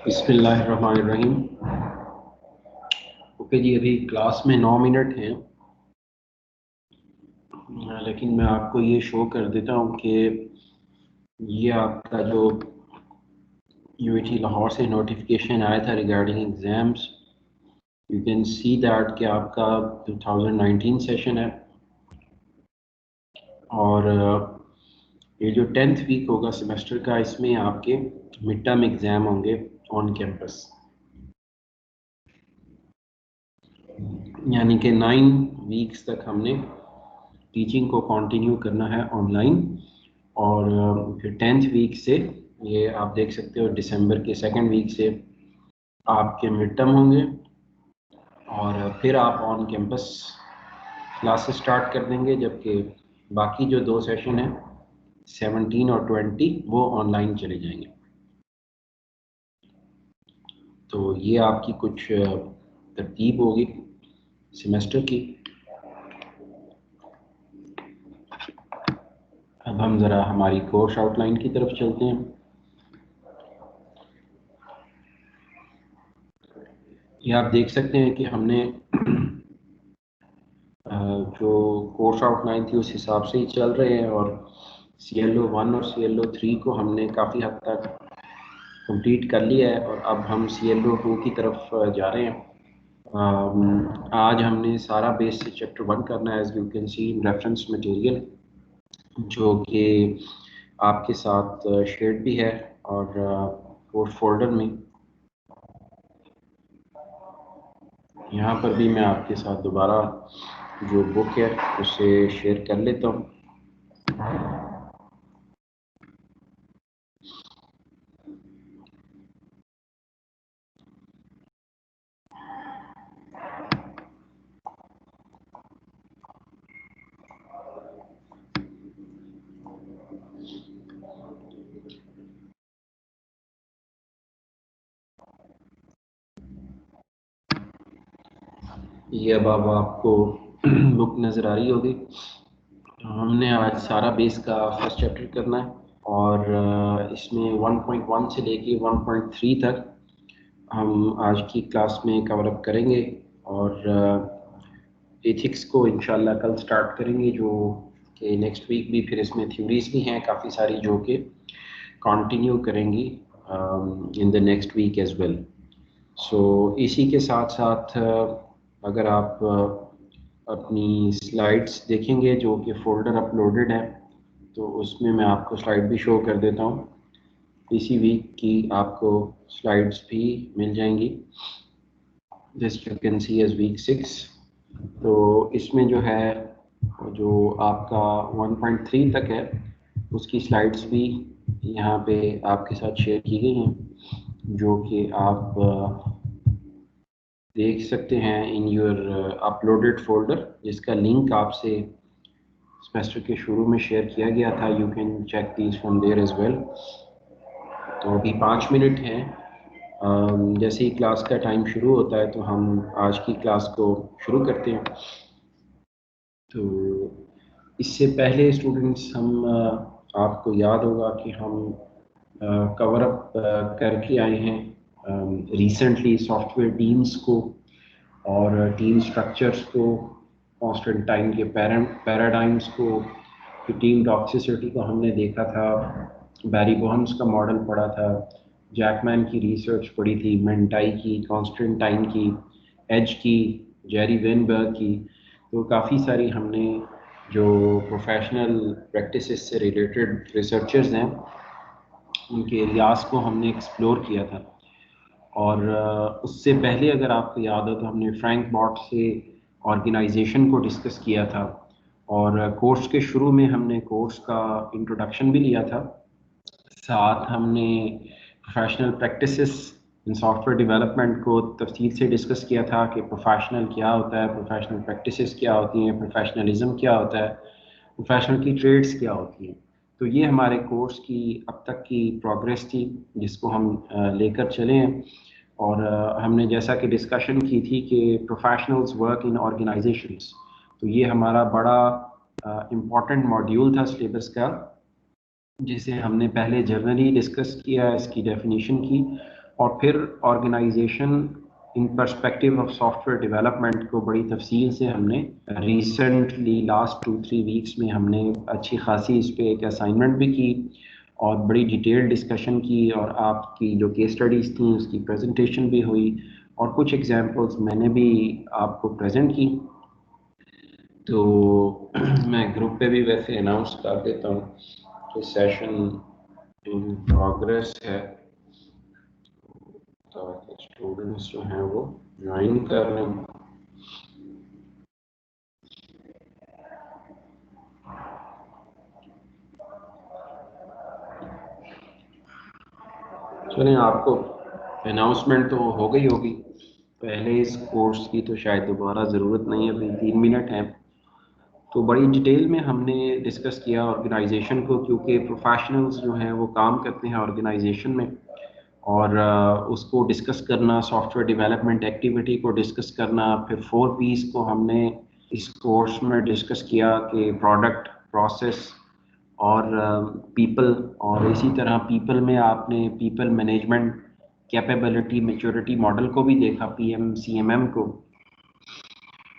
बिस्मिल्लाहिर्रहमानिर्रहीम। ओके जी, अभी क्लास में 9 मिनट हैं, लेकिन मैं आपको ये शो कर देता हूँ कि ये आपका जो यूएटी लाहौर से नोटिफिकेशन आया था regarding exams, you can see that कि आपका 2019 सेशन है और ये जो 10th वीक होगा सेमेस्टर का, इसमें आपके मिड टर्म एग्ज़ाम होंगे ऑन कैंपस, यानी कि 9 वीक्स तक हमने टीचिंग को कंटिन्यू करना है ऑनलाइन। और फिर 10th वीक से ये आप देख सकते हो दिसंबर के 2nd वीक से आपके मिड टर्म होंगे और फिर आप ऑन कैंपस क्लासेस स्टार्ट कर देंगे, जबकि बाकी जो 2 सेशन हैं 17 और 20 वो ऑनलाइन चले जाएंगे। तो ये आपकी कुछ तरतीब होगी सेमेस्टर की। अब हम ज़रा हमारी कोर्स आउटलाइन की तरफ चलते हैं। ये आप देख सकते हैं कि हमने जो कोर्स आउटलाइन थी उस हिसाब से ही चल रहे हैं और CLO1 और CLO3 को हमने काफ़ी हद तक कंप्लीट कर लिया है और अब हम CLO2 की तरफ जा रहे हैं। आज हमने सारा बेस से चैप्टर 1 करना है, as you can see in reference material, जो कि आपके साथ शेयर भी है और कोर्स फोल्डर में यहाँ पर भी मैं आपके साथ दोबारा जो बुक है उसे शेयर कर लेता हूँ। ये अब आपको बुक नज़र आ रही होगी। हमने आज सारा बेस का फर्स्ट चैप्टर करना है और इसमें 1.1 से लेके 1.3 तक हम आज की क्लास में कवर अप करेंगे और एथिक्स को इंशाल्लाह कल स्टार्ट करेंगे, जो कि नेक्स्ट वीक भी फिर इसमें थ्योरीज भी हैं काफ़ी सारी जो कि कंटिन्यू करेंगी in the next week as well. So इसी के साथ साथ अगर आप अपनी स्लाइड्स देखेंगे जो कि फोल्डर अपलोडेड है, तो उसमें मैं आपको स्लाइड भी शो कर देता हूँ। इसी वीक की आपको स्लाइड्स भी मिल जाएंगी, just you can see as week 6। तो इसमें जो है जो आपका 1.3 तक है उसकी स्लाइड्स भी यहाँ पे आपके साथ शेयर की गई हैं, जो कि आप देख सकते हैं इन योर अपलोडेड फोल्डर, जिसका लिंक आपसे सेमेस्टर के शुरू में शेयर किया गया था। You can check these from there as well. तो अभी 5 मिनट हैं, जैसे ही क्लास का टाइम शुरू होता है तो हम आज की क्लास को शुरू करते हैं। तो इससे पहले स्टूडेंट्स हम आपको याद होगा कि हम कवर अप करके आए हैं रिसेंटली सॉफ्टवेयर टीम्स को और टीम स्ट्रक्चर्स को, कॉन्स्टेंटाइन के पैराडाइम्स को, फिर टीम टॉक्सिसिटी को हमने देखा था, बैरी बोहम्स का मॉडल पढ़ा था, जैकमैन की रिसर्च पढ़ी थी, मेंटाई की, कॉन्स्टेंटाइन की, एज की, जेरी वेनबर्ग की। तो काफ़ी सारी हमने जो प्रोफेशनल प्रैक्टिसेस से रिलेटेड रिसर्चर्स हैं उनके एरियाज को हमने एक्सप्लोर किया था। और उससे पहले अगर आपको याद हो तो हमने फ्रैंक बॉट से ऑर्गेनाइजेशन को डिस्कस किया था और कोर्स के शुरू में हमने कोर्स का इंट्रोडक्शन भी लिया था। साथ हमने professional practices in software development को तफसील से डिस्कस किया था कि प्रोफेशनल क्या होता है, प्रोफेशनल प्रैक्टिसेस क्या होती हैं, प्रोफेशनलिज्म क्या होता है, प्रोफेशनल की ट्रेड्स क्या होती हैं। तो ये हमारे कोर्स की अब तक की प्रोग्रेस थी जिसको हम लेकर चले हैं। और हमने जैसा कि डिस्कशन की थी कि प्रोफेशनल्स वर्क इन ऑर्गेनाइजेशंस, तो ये हमारा बड़ा इम्पॉर्टेंट मॉड्यूल था सिलेबस का, जिसे हमने पहले जर्नली डिस्कस किया, इसकी डेफिनेशन की और फिर organization in perspective of software development को बड़ी तफसील से हमने रिसेंटली लास्ट 2-3 वीक्स में हमने अच्छी खासी इस पे एक असाइनमेंट भी की और बड़ी डिटेल डिस्कशन की, और आपकी जो केस स्टडीज़ थी उसकी प्रेजेंटेशन भी हुई, और कुछ एग्जांपल्स मैंने भी आपको प्रेजेंट की। तो मैं ग्रुप पे भी वैसे अनाउंस कर देता हूँ कि सेशन इन प्रोग्रेस है, ताकि स्टूडेंट्स जो हैं वो ज्वाइन कर लें। चलें, आपको अनाउंसमेंट तो हो गई होगी पहले इस कोर्स की, तो शायद दोबारा ज़रूरत नहीं है, अभी 3 मिनट हैं। तो बड़ी डिटेल में हमने डिस्कस किया ऑर्गेनाइजेशन को, क्योंकि प्रोफेशनल्स जो हैं वो काम करते हैं ऑर्गेनाइजेशन में, और उसको डिस्कस करना, सॉफ्टवेयर डेवलपमेंट एक्टिविटी को डिस्कस करना, फिर 4 पीस को हमने इस कोर्स में डिस्कस किया कि प्रोडक्ट, प्रोसेस और पीपल, और इसी तरह पीपल में आपने people management capability maturity model को भी देखा, PMCMM को।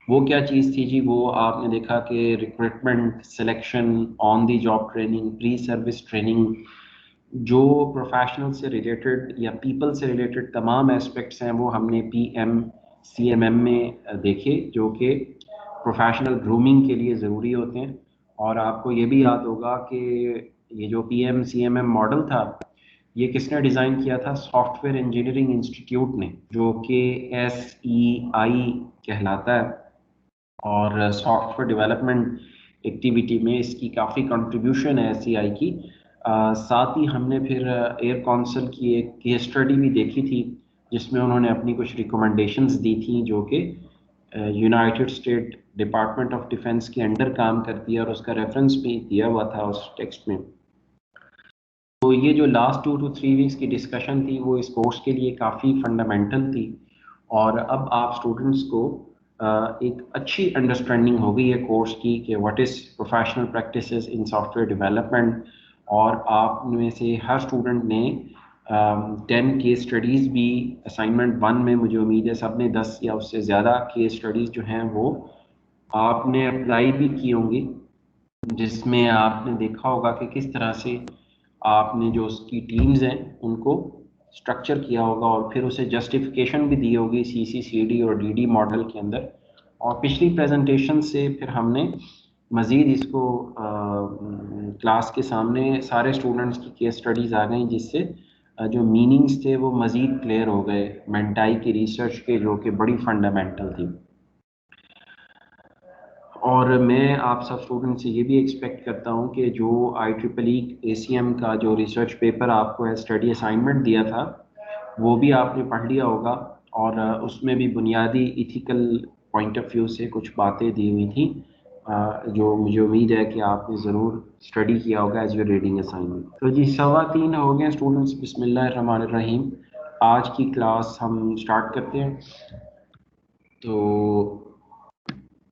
वो क्या चीज़ थी जी? वो आपने देखा कि recruitment, selection, on the job training, pre service training, जो प्रोफेशनल से रिलेटेड या पीपल से रिलेटेड तमाम एस्पेक्ट्स हैं वो हमने PMCMM में देखे, जो कि प्रोफेशनल ग्रूमिंग के लिए ज़रूरी होते हैं। और आपको ये भी याद होगा कि ये जो PMCMM मॉडल था, ये किसने डिज़ाइन किया था? सॉफ्टवेयर इंजीनियरिंग इंस्टीट्यूट ने, जो कि SEI कहलाता है, और सॉफ्टवेयर डेवलपमेंट एक्टिविटी में इसकी काफ़ी कंट्रीब्यूशन है SEI की। साथ ही हमने फिर एयर काउंसिल की एक केस स्टडी भी देखी थी, जिसमें उन्होंने अपनी कुछ रिकमेंडेशंस दी थी, जो कि United state department of defence के अंडर काम करती है, और उसका रेफरेंस भी दिया हुआ था उस टेक्स्ट में। तो ये जो लास्ट 2 to 3 वीक्स की डिस्कशन थी वो इस कोर्स के लिए काफ़ी फंडामेंटल थी, और अब आप स्टूडेंट्स को एक अच्छी अंडरस्टैंडिंग हो गई है कोर्स की कि what is professional practices in software development. और आप में से हर स्टूडेंट ने 10 केस स्टडीज़ भी असाइनमेंट 1 में, मुझे उम्मीद है सब ने 10 या उससे ज़्यादा केस स्टडीज़ जो हैं वो आपने अप्लाई भी की होंगी, जिसमें आपने देखा होगा कि किस तरह से आपने जो उसकी टीम्स हैं उनको स्ट्रक्चर किया होगा, और फिर उसे जस्टिफिकेशन भी दी होगी CCCD और DD मॉडल के अंदर। और पिछली प्रेजेंटेशन से फिर हमने मज़ीद इसको क्लास के सामने सारे स्टूडेंट्स की केस स्टडीज़ आ गई, जिससे जो मीनिंग्स थे वो मज़ीद क्लियर हो गए मेंटाई की रिसर्च के, जो कि बड़ी फंडामेंटल थी। और मैं आप सब स्टूडेंट से ये भी एक्सपेक्ट करता हूँ कि जो IEEE ACM का जो रिसर्च पेपर आपको स्टडी असाइनमेंट दिया था, वो भी आपने पढ़ लिया होगा, और उसमें भी बुनियादी इथिकल पॉइंट ऑफ व्यू से कुछ बातें दी हुई थी, जो मुझे उम्मीद है कि आपने ज़रूर स्टडी किया होगा एज योर रीडिंग असाइनमेंट। तो जी 3:15 हो गए स्टूडेंट्स, बिस्मिल्लाहिर्रहमानिर्रहीम। आज की क्लास हम स्टार्ट करते हैं। तो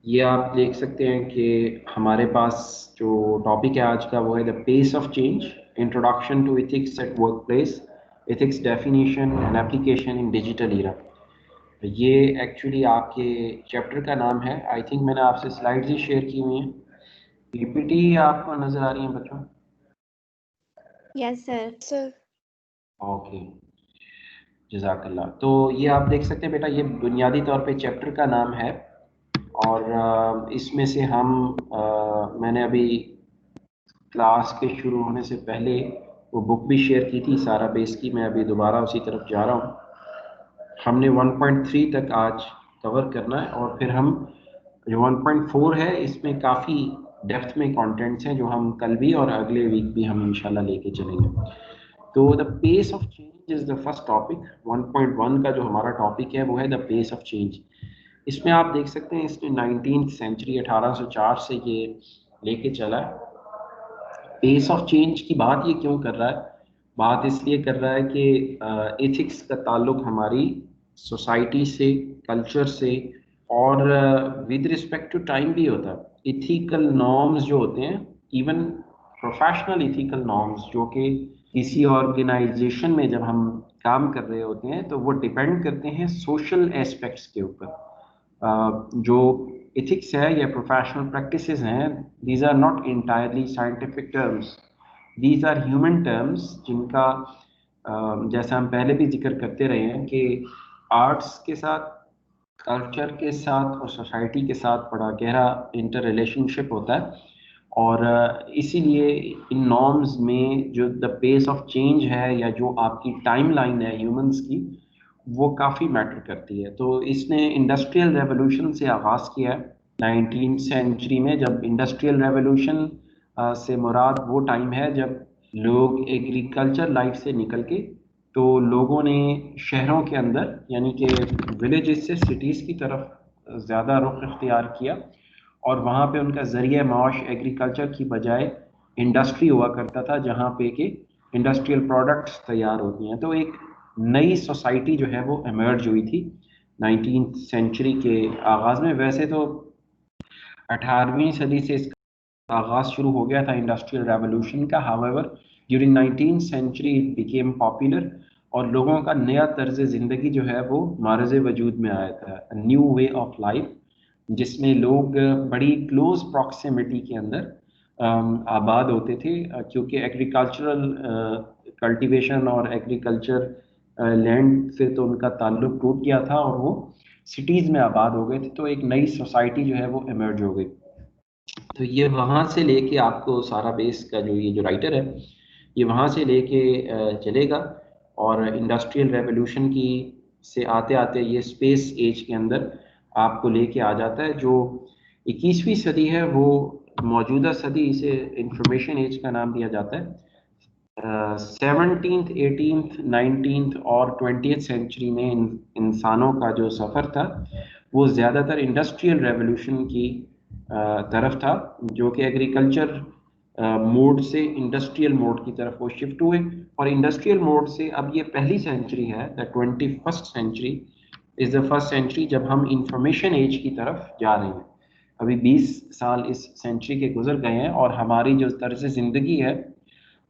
ये आप देख सकते हैं कि हमारे पास जो टॉपिक है आज का वो है the pace of change, introduction to ethics at work place, ethics definition and application in digital era. ये एक्चुअली आपके चैप्टर का नाम है। आई थिंक मैंने आपसे स्लाइड्स ही शेयर की हुई हैं। PPT आपको नज़र आ रही हैं बच्चों? Yes sir. ओके, जज़ाकल्लाह। तो ये आप देख सकते हैं बेटा, ये बुनियादी तौर पे चैप्टर का नाम है, और इसमें से हम मैंने अभी क्लास के शुरू होने से पहले वो बुक भी शेयर की थी सारा बेस की, मैं अभी दोबारा उसी तरफ जा रहा हूँ। हमने 1.3 तक आज कवर करना है, और फिर हम जो 1.4 है इसमें काफ़ी डेप्थ में कंटेंट्स हैं, जो हम कल भी और अगले वीक भी हम इंशाल्लाह लेके चलेंगे। तो the pace of change is the first topic. 1.1 का जो हमारा टॉपिक है वो है द पेस ऑफ चेंज। इसमें आप देख सकते हैं इसने 19th सेंचुरी 1804 से ये लेके चला है। पेस ऑफ चेंज की बात ये क्यों कर रहा है? बात इसलिए कर रहा है कि एथिक्स का ताल्लुक हमारी सोसाइटी से, कल्चर से, और विद रिस्पेक्ट टू टाइम भी होता है। इथिकल नॉर्म्स जो होते हैं, इवन प्रोफेशनल इथिकल नॉर्म्स, जो कि किसी ऑर्गेनाइजेशन में जब हम काम कर रहे होते हैं तो वो डिपेंड करते हैं सोशल एस्पेक्ट्स के ऊपर। जो एथिक्स है या प्रोफेशनल प्रैक्टिसेस हैं, these are not entirely scientific terms, these are human terms, जिनका जैसा हम पहले भी जिक्र करते रहे हैं कि आर्ट्स के साथ, कल्चर के साथ और सोसाइटी के साथ बड़ा गहरा इंटर रिलेशनशिप होता है। और इसीलिए इन नॉर्म्स में जो द पेस ऑफ चेंज है या जो आपकी टाइमलाइन है ह्यूमंस की, वो काफ़ी मैटर करती है। तो इसने इंडस्ट्रियल रेवोल्यूशन से आगाज़ किया है 19th सेंचुरी में। जब इंडस्ट्रियल रेवोल्यूशन से मुराद वो टाइम है जब लोग एग्रीकल्चर लाइफ से निकल के, तो लोगों ने शहरों के अंदर यानी कि विलेजेस से सिटीज़ की तरफ ज़्यादा रुख इख्तियार किया, और वहाँ पे उनका ज़रिया माश एग्रीकल्चर की बजाय इंडस्ट्री हुआ करता था, जहाँ पे कि इंडस्ट्रियल प्रोडक्ट्स तैयार होती हैं। तो एक नई सोसाइटी जो है वो इमर्ज हुई थी 19th सेंचुरी के आगाज़ में। वैसे तो 18वीं सदी से इसका आगाज़ शुरू हो गया था इंडस्ट्रियल रेवोल्यूशन का। However during 19th century it became popular, और लोगों का नया तर्ज ज़िंदगी जो है वो मारज़ वजूद में आया था, न्यू वे ऑफ लाइफ, जिसमें लोग बड़ी क्लोज प्रॉक्सिमिटी के अंदर आबाद होते थे, क्योंकि एग्रीकल्चरल कल्टीवेशन और एग्रीकल्चर लैंड से तो उनका ताल्लुक टूट गया था और वो सिटीज़ में आबाद हो गए थे। तो एक नई सोसाइटी जो है वो इमर्ज हो गई। तो ये वहाँ से लेके आपको सारा बेस का ये जो राइटर है, ये वहाँ से लेके चलेगा, और इंडस्ट्रियल रेवोल्यूशन की से आते आते ये स्पेस एज के अंदर आपको लेके आ जाता है। जो 21वीं सदी है वो मौजूदा सदी, इसे इंफॉर्मेशन एज का नाम दिया जाता है। 17th 18th 19th और 20th सेंचुरी में इंसानों का जो सफ़र था वो ज़्यादातर इंडस्ट्रियल रेवोल्यूशन की तरफ था, जो कि एग्रीकल्चर मोड से इंडस्ट्रियल मोड की तरफ वो शिफ्ट हुए। और इंडस्ट्रियल मोड से अब ये पहली सेंचुरी है, the 21st century is the first century जब हम इंफॉर्मेशन एज की तरफ जा रहे हैं। अभी 20 साल इस सेंचुरी के गुजर गए हैं, और हमारी जो तर्ज ज़िंदगी है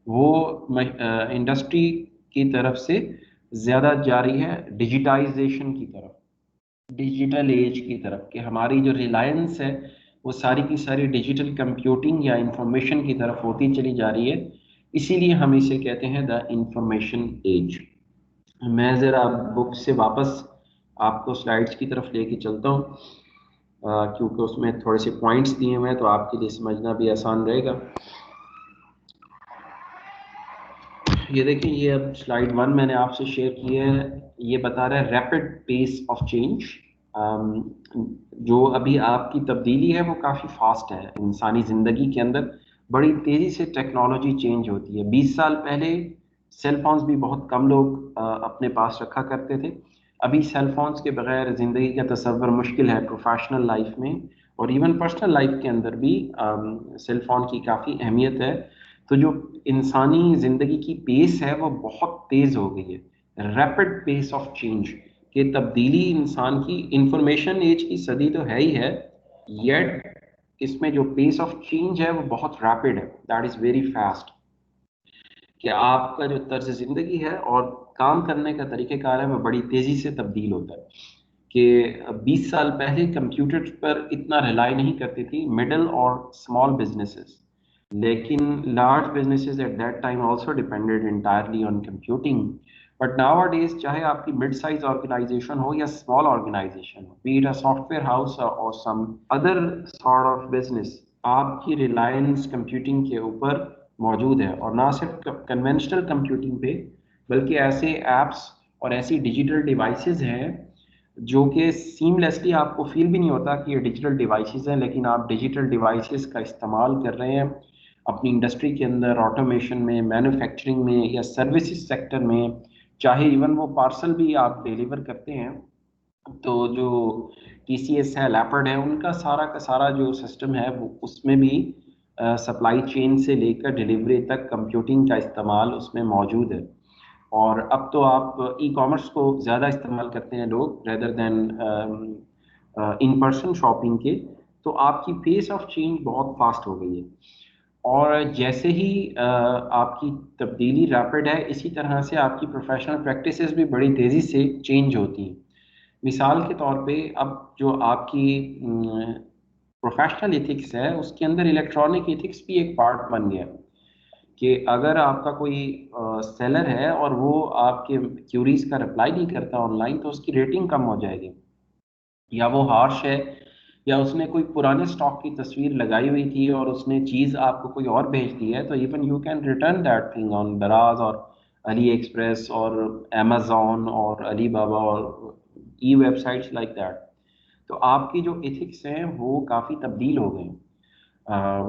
वो इंडस्ट्री की तरफ से ज़्यादा जा रही है डिजिटाइजेशन की तरफ, डिजिटल एज की तरफ, कि हमारी जो रिलायंस है वो सारी की सारी डिजिटल कंप्यूटिंग या इंफॉर्मेशन की तरफ होती चली जा रही है। इसीलिए हम इसे कहते हैं द इंफॉर्मेशन एज। मैं ज़रा बुक से वापस आपको स्लाइड्स की तरफ लेके चलता हूँ, क्योंकि उसमें थोड़े से पॉइंट्स दिए हुए हैं तो आपके लिए समझना भी आसान रहेगा। ये देखिए, ये अब स्लाइड 1 मैंने आपसे शेयर की है। ये बता रहा है रैपिड पेस ऑफ चेंज। जो अभी आपकी तब्दीली है वो काफ़ी फास्ट है इंसानी ज़िंदगी के अंदर, बड़ी तेज़ी से टेक्नोलॉजी चेंज होती है। 20 साल पहले सेल फोन्स भी बहुत कम लोग अपने पास रखा करते थे। अभी सेल फोन्स के बगैर ज़िंदगी का तसव्वुर मुश्किल है। प्रोफेशनल लाइफ में और इवन पर्सनल लाइफ के अंदर भी सेल फोन की काफ़ी अहमियत है। तो जो इंसानी ज़िंदगी की पेस है वो बहुत तेज़ हो गई है, रैपिड पेस ऑफ चेंज, कि तब्दीली इंसान की, इंफॉर्मेशन एज की सदी तो है ही है, येट इसमें जो पेस ऑफ चेंज है वो बहुत रैपिड है, दैट इज़ वेरी फास्ट। कि आपका जो तर्ज ज़िंदगी है और काम करने का तरीक़ेकार है वो बड़ी तेज़ी से तब्दील होता है। कि 20 साल पहले कंप्यूटर पर इतना रिलाई नहीं करती थी मिडल और स्मॉल बिजनेसेस, लेकिन large businesses at that time also depended entirely on computing. But nowadays चाहे आपकी मिड साइज ऑर्गेनाइजेशन हो या स्मॉल ऑर्गेनाइजेशन हो, be it a software house और some other sort of business, आपकी रिलायंस कंप्यूटिंग के ऊपर मौजूद है। और ना सिर्फ कन्वेंशनल कंप्यूटिंग पे, बल्कि ऐसे एप्स और ऐसी डिजिटल डिवाइसेस हैं जो कि सीमलेसली आपको फील भी नहीं होता कि ये डिजिटल डिवाइसेस हैं, लेकिन आप डिजिटल डिवाइसेस का इस्तेमाल कर रहे हैं अपनी इंडस्ट्री के अंदर, ऑटोमेशन में, मैन्युफैक्चरिंग में या सर्विसेज सेक्टर में। चाहे इवन वो पार्सल भी आप डिलीवर करते हैं, तो जो TCS है, लैपर्ड है, उनका सारा का सारा जो सिस्टम है वो उसमें भी सप्लाई चेन से लेकर डिलीवरी तक कंप्यूटिंग का इस्तेमाल उसमें मौजूद है। और अब तो आप ई कॉमर्स को ज़्यादा इस्तेमाल करते हैं लोग rather then in person shopping के। तो आपकी पेस ऑफ चेंज बहुत फास्ट हो गई है। और जैसे ही आपकी तब्दीली रैपिड है, इसी तरह से आपकी प्रोफेशनल प्रैक्टिसेस भी बड़ी तेज़ी से चेंज होती हैं। मिसाल के तौर पे अब जो आपकी प्रोफेशनल एथिक्स है, उसके अंदर इलेक्ट्रॉनिक एथिक्स भी एक पार्ट बन गया कि अगर आपका कोई सेलर है और वो आपके क्यूरीज का रिप्लाई नहीं करता ऑनलाइन, तो उसकी रेटिंग कम हो जाएगी, या वो हार्श है, या उसने कोई पुराने स्टॉक की तस्वीर लगाई हुई थी और उसने चीज़ आपको कोई और भेज दी है, तो even you can return that thing on दराज और अली एक्सप्रेस और अमेजोन और अली बाबा और ई वेबसाइट्स लाइक दैट। तो आपकी जो एथिक्स हैं वो काफ़ी तब्दील हो गए,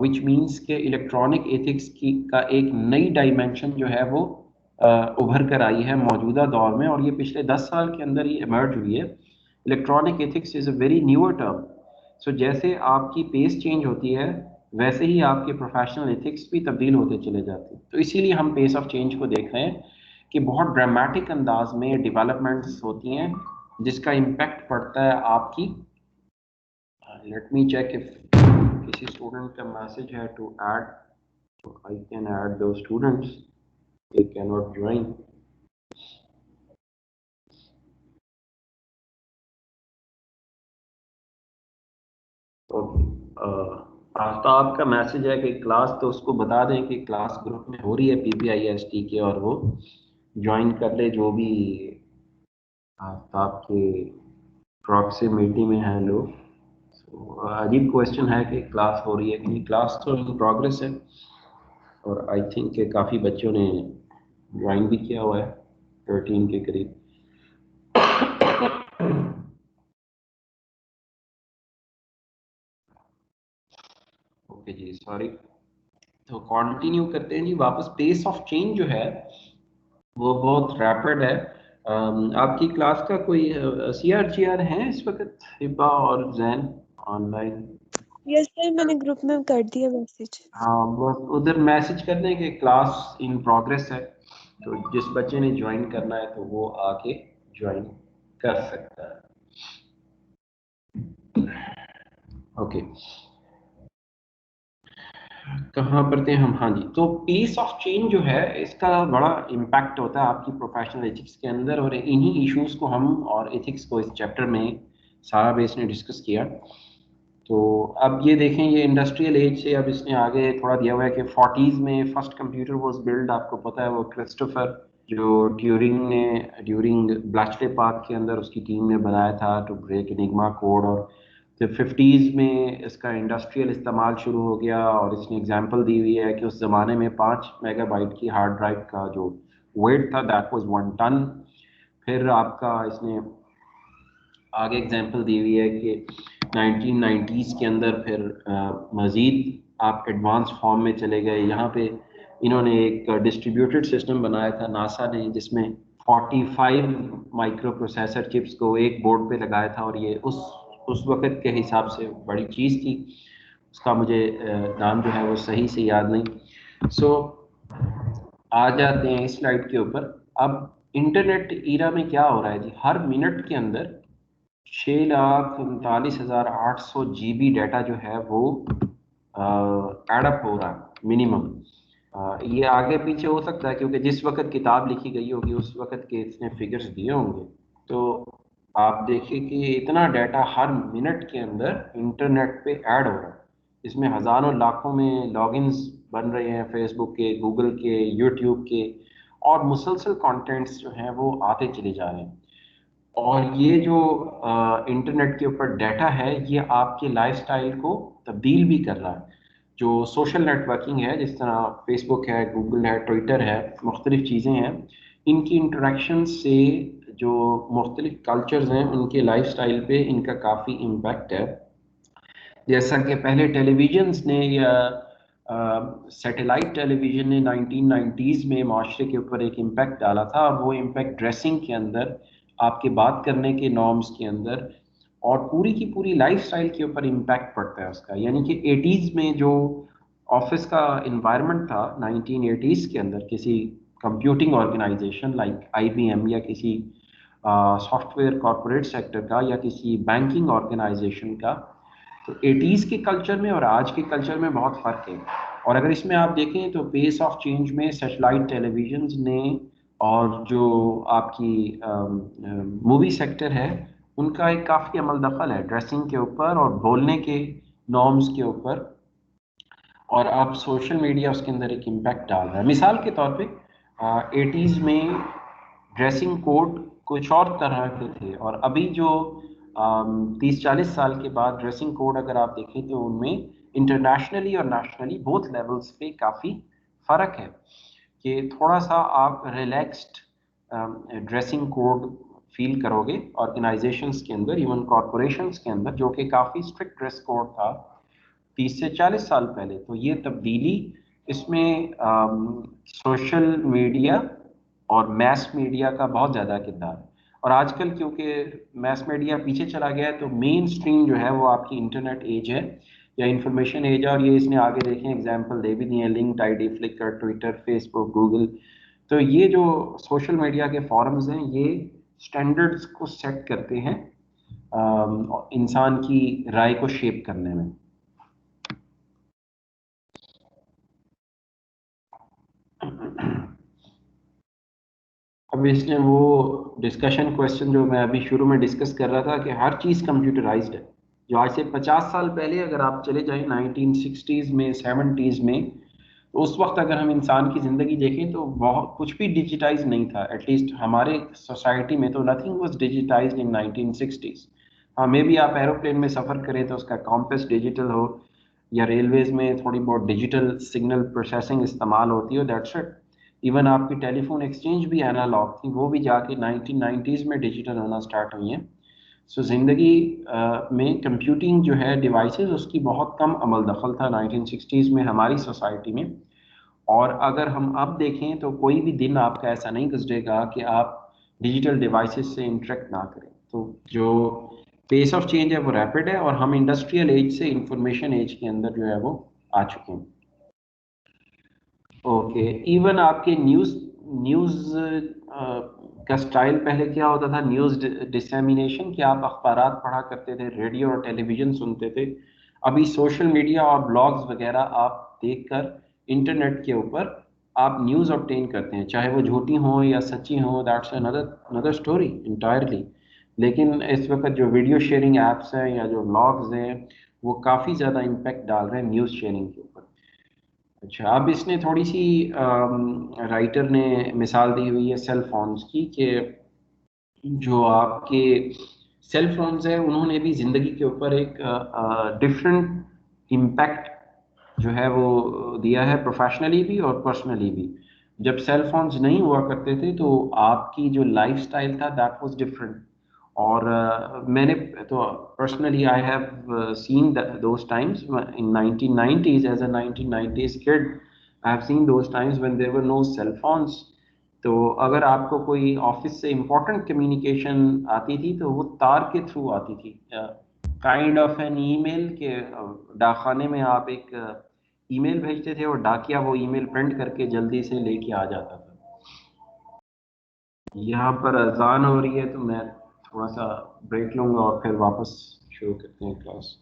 विच मीन्स के इलेक्ट्रॉनिक एथिक्स की का एक नई डायमेंशन जो है वो उभर कर आई है मौजूदा दौर में, और ये पिछले 10 साल के अंदर ही इमर्ज हुई है। Electronic ethics is a very newer term. So जैसे आपकी पेस चेंज होती है, वैसे ही आपके प्रोफेशनल एथिक्स भी तब्दील होते चले जाते हैं। तो इसीलिए हम पेस ऑफ चेंज को देख रहे हैं कि बहुत ड्रामेटिक अंदाज में डेवलपमेंट्स होती हैं, जिसका इम्पैक्ट पड़ता है आपकी। लेट मी चेक इफ किसी स्टूडेंट का मैसेज है टू ऐड, तो आई कैन ऐड दो students, they can not join. Okay, Aftab का मैसेज है कि क्लास, तो उसको बता दें कि क्लास ग्रुप में हो रही है PPIST के, और वो ज्वाइन कर ले जो भी आफ्ताब के प्रॉक्सिमिटी में है लोग। अजीब क्वेश्चन है कि क्लास हो रही है कि नहीं। क्लास तो इन प्रोग्रेस है, और आई थिंक कि काफ़ी बच्चों ने ज्वाइन भी किया हुआ है, 13 के करीब। ओके जी, सॉरी। तो कंटिन्यू करते हैं जी वापस। पेस ऑफ चेंज जो है वो बहुत रैपिड है। आपकी क्लास का कोई CRGR है इस वक्त, हिबा और जैन ऑनलाइन? यस सर, मैंने ग्रुप में कर दिया मैसेज। हाँ, बस उधर मैसेज कर दें कि क्लास इन प्रोग्रेस है, तो जिस बच्चे ने ज्वाइन करना है तो वो आके ज्वाइन कर सकता है। ओके, कहाँ पर थे हम? हाँ जी, तो पेस ऑफ चेंज जो है, इसका बड़ा इम्पैक्ट होता है आपकी प्रोफेशनल एथिक्स के अंदर, और इन्हीं इश्यूज को हम और एथिक्स को इस चैप्टर में सारा बेस ने डिस्कस किया। तो अब ये देखें, ये इंडस्ट्रियल एज से अब इसने आगे थोड़ा दिया हुआ है कि 40s में फर्स्ट कंप्यूटर वाज बिल्ड। आपको पता है वो क्रिस्टोफर जो ट्यूरिंग ने ड्यूरिंग ब्लैचले पार्क के अंदर उसकी टीम ने बनाया था टू ब्रेक एनिग्मा कोड, और फिर 50s में इसका इंडस्ट्रियल इस्तेमाल शुरू हो गया, और इसने एग्जांपल दी हुई है कि उस ज़माने में 5 मेगाबाइट की हार्ड ड्राइव का जो वेट था दैट वाज 1 टन। फिर आपका इसने आगे एग्जांपल दी हुई है कि 1990s के अंदर फिर मज़ीद आप एडवांस फॉर्म में चले गए। यहाँ पे इन्होंने एक डिस्ट्रीब्यूटेड सिस्टम बनाया था नासा ने, जिसमें 45 माइक्रो प्रोसेसर चिप्स को एक बोर्ड पे लगाया था, और ये उस वक्त के हिसाब से बड़ी चीज़ थी। उसका मुझे नाम जो है वो सही से याद नहीं। सो आ जाते हैं इस स्लाइड के ऊपर। अब इंटरनेट ईरा में क्या हो रहा है जी, हर मिनट के अंदर 6,39,800 GB डाटा जो है वो एडअप हो रहा है मिनिमम। ये आगे पीछे हो सकता है, क्योंकि जिस वक्त किताब लिखी गई होगी उस वक्त के इसने फिगर्स दिए होंगे। तो आप देखिए कि इतना डाटा हर मिनट के अंदर इंटरनेट पे ऐड हो रहा है। इसमें हज़ारों लाखों में लॉगिन्स बन रहे हैं, फेसबुक के, गूगल के, यूट्यूब के, और मुसलसल कंटेंट्स जो हैं वो आते चले जा रहे हैं। और ये जो इंटरनेट के ऊपर डाटा है, ये आपके लाइफस्टाइल को तब्दील भी कर रहा है। जो सोशल नेटवर्किंग है, जिस तरह फेसबुक है, गूगल है, ट्विटर है, मुख्तलिफ चीज़ें हैं, इनकी इंटरेक्शन से जो मुख्तलिफ कल्चर्स हैं उनके लाइफस्टाइल पे इनका काफ़ी इम्पैक्ट है। जैसा कि पहले टेलीविजन्स ने या सैटेलाइट टेलीविज़न ने 1990s में माशरे के ऊपर एक इम्पैक्ट डाला था, और वो इम्पैक्ट ड्रेसिंग के अंदर, आपके बात करने के नॉर्म्स के अंदर, और पूरी की पूरी लाइफस्टाइल के ऊपर इम्पैक्ट पड़ता है उसका। यानी कि 80s में जो ऑफिस का इन्वायरमेंट था 1980s के अंदर, किसी कंप्यूटिंग ऑर्गेनाइजेशन लाइक IBM, या किसी सॉफ्टवेयर कॉरपोरेट सेक्टर का, या किसी बैंकिंग ऑर्गेनाइजेशन का, तो 80s के कल्चर में और आज के कल्चर में बहुत फ़र्क है। और अगर इसमें आप देखें तो पेस ऑफ चेंज में सैटेलाइट टेलीविजन ने और जो आपकी मूवी सेक्टर है उनका एक काफ़ी अमल दखल है ड्रेसिंग के ऊपर और बोलने के नॉर्म्स के ऊपर, और अब सोशल मीडिया उसके अंदर एक इम्पैक्ट डाल रहा है। मिसाल के तौर पे 80s में ड्रेसिंग कोड कुछ और तरह के थे, और अभी जो 30-40 साल के बाद ड्रेसिंग कोड अगर आप देखें तो उनमें इंटरनेशनली और नेशनली बोथ लेवल्स पे काफ़ी फ़र्क है कि थोड़ा सा आप रिलैक्स्ड ड्रेसिंग कोड फील करोगे ऑर्गेनाइजेशंस के अंदर, इवन कॉरपोरेशंस के अंदर, जो कि काफ़ी स्ट्रिक्ट ड्रेस कोड था 30 से 40 साल पहले। तो ये तब्दीली इसमें सोशल मीडिया और मैस मीडिया का बहुत ज़्यादा किरदार है। और आजकल क्योंकि मैस मीडिया पीछे चला गया है तो मेन स्ट्रीम जो है वो आपकी इंटरनेट एज है या इंफॉर्मेशन एज है, और ये इसने आगे देखें एग्जांपल दे भी दिए हैं, LinkedIn, Flickr, Twitter, Facebook, Google. तो ये जो सोशल मीडिया के फॉरम्स हैं ये स्टैंडर्ड्स को सेट करते हैं इंसान की राय को शेप करने में। अब इसने वो डिस्कशन क्वेश्चन जो मैं अभी शुरू में डिस्कस कर रहा था कि हर चीज़ कंप्यूटराइज्ड है, जो आज से 50 साल पहले अगर आप चले जाएं 1960s में, 70s में, तो उस वक्त अगर हम इंसान की ज़िंदगी देखें तो बहुत कुछ भी डिजिटाइज नहीं था। एटलीस्ट हमारे सोसाइटी में तो nothing was digitised in 1960s। हाँ, मे बी आप एरोप्लेन में सफ़र करें तो उसका कॉम्पेस डिजिटल हो, या रेलवेज में थोड़ी बहुत डिजिटल सिग्नल प्रोसेसिंग इस्तेमाल होती हो, दैट्स इट। इवन आपकी टेलीफोन एक्सचेंज भी एनालॉग थी, वो भी जाके 1990s में डिजिटल होना स्टार्ट हुई हैं। सो ज़िंदगी में कंप्यूटिंग जो है डिवाइसेस उसकी बहुत कम अमल दखल था 1960s में हमारी सोसाइटी में। और अगर हम अब देखें तो कोई भी दिन आपका ऐसा नहीं गुजरेगा कि आप डिजिटल डिवाइसेस से इंटरेक्ट ना करें। तो जो पेस ऑफ चेंज है वो रैपिड है, और हम इंडस्ट्रियल एज से इंफॉर्मेशन एज के अंदर जो है वो आ चुके हैं। ओके, इवन आपके न्यूज़ न्यूज़ का स्टाइल पहले क्या होता था, न्यूज़ डिसेमिनेशन, कि आप अखबारात पढ़ा करते थे, रेडियो और टेलीविज़न सुनते थे। अभी सोशल मीडिया और ब्लॉग्स वगैरह आप देखकर इंटरनेट के ऊपर आप न्यूज़ ऑब्टेन करते हैं, चाहे वो झूठी हो या सच्ची हो, that's another another story entirely. लेकिन इस वक्त जो वीडियो शेयरिंग ऐप्स हैं या जो ब्लॉग्स हैं वो काफ़ी ज़्यादा इम्पेक्ट डाल रहे हैं न्यूज़ शेयरिंग के ऊपर। अच्छा, अब इसने थोड़ी सी राइटर ने मिसाल दी हुई है सेल फोन्स की, कि जो आपके सेल फोन्स हैं उन्होंने भी ज़िंदगी के ऊपर एक डिफरेंट इम्पैक्ट जो है वो दिया है, प्रोफेशनली भी और पर्सनली भी। जब सेल फोन्स नहीं हुआ करते थे तो आपकी जो लाइफस्टाइल था दैट वाज डिफरेंट। और मैंने तो personally I have seen those times in 1990s as a 1990s kid. I have seen those times when there were no cell phones. तो अगर आपको कोई ऑफिस से इंपॉर्टेंट कम्युनिकेशन आती थी तो वो तार के थ्रू आती थी, काइंड ऑफ एन ईमेल के डाकखाने में आप एक ईमेल भेजते थे और डाकिया वो ईमेल प्रिंट करके जल्दी से लेके आ जाता था। यहाँ पर अजान हो रही है तो मैं थोड़ा सा ब्रेक लूंगा और फिर वापस शुरू करते हैं क्लास।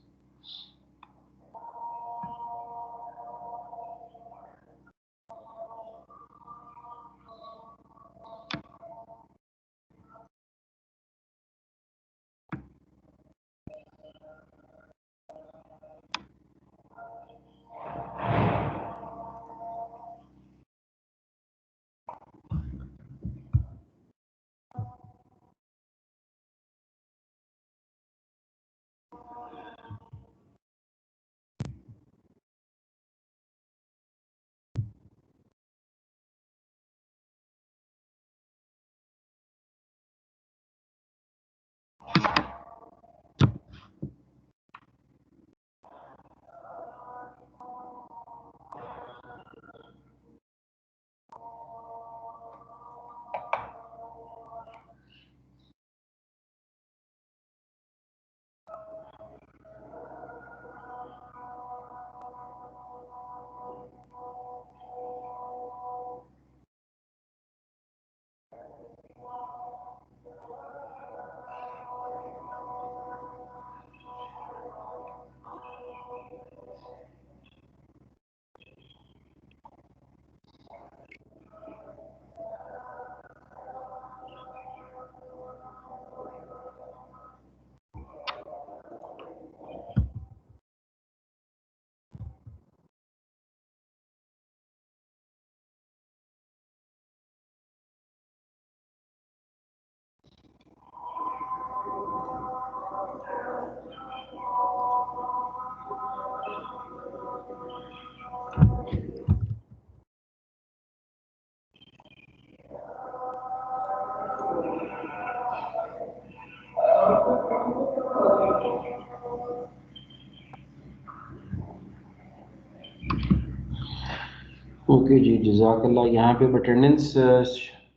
ओके जी, जज़ाकल्लाह। यहाँ पे अटेंडेंस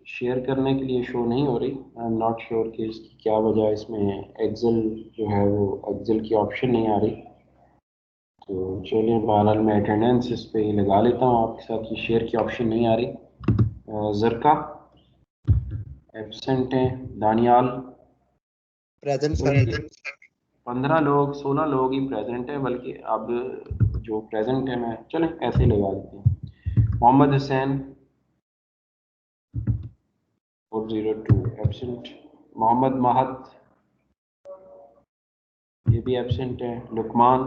शेयर करने के लिए शो नहीं हो रही। आई एम नॉट श्योर कि इसकी क्या वजह। इसमें एक्सेल जो है वो एक्सेल की ऑप्शन नहीं आ रही। तो चलिए, बहरहाल मैं अटेंडेंस इस पे लगा लेता हूँ आपके साथ। ये शेयर की ऑप्शन नहीं आ रही। जरका एब्सेंट हैं। Daniyal present sir. 15 लोग 16 लोग ही प्रेजेंट है, बल्कि अब जो प्रेजेंट है मैं चलें ऐसे ही लगा देते हैं। मोहम्मद हुसैन 402 एब्सेंट। मोहम्मद महत ये भी एब्सेंट है। Luqman,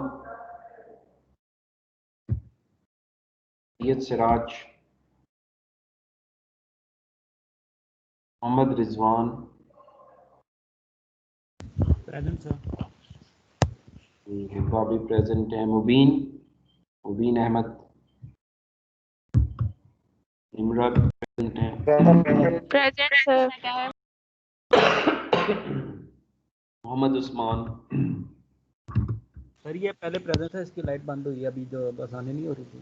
Syed Siraj, Mohammad Rizwan present sir. हिब्बा भी प्रेजेंट है। मुबीन अहमद, इमरा भी प्रेजेंट है। Present sir. Mohammad Usman, sir ये पहले प्रेजेंट था, इसकी लाइट बंद हुई है अभी, जो बस आने नहीं हो रही थी।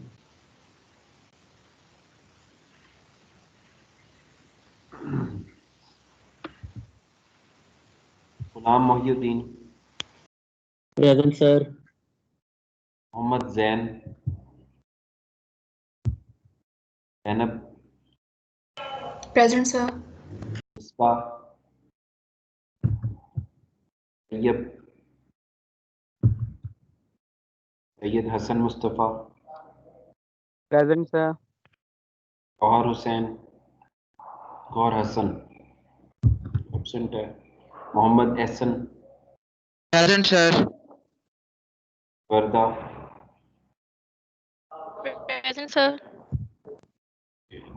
Ghulam Mohiuddin, present sir. Mohammad Zain, Zainab, present sir. Misba, Tayyab, Syed Hasan Mustafa, present sir. Gauhar Hussain, Gauhar Hasan absent है। Mohammad Ehsan, present sir. Warda, present sir.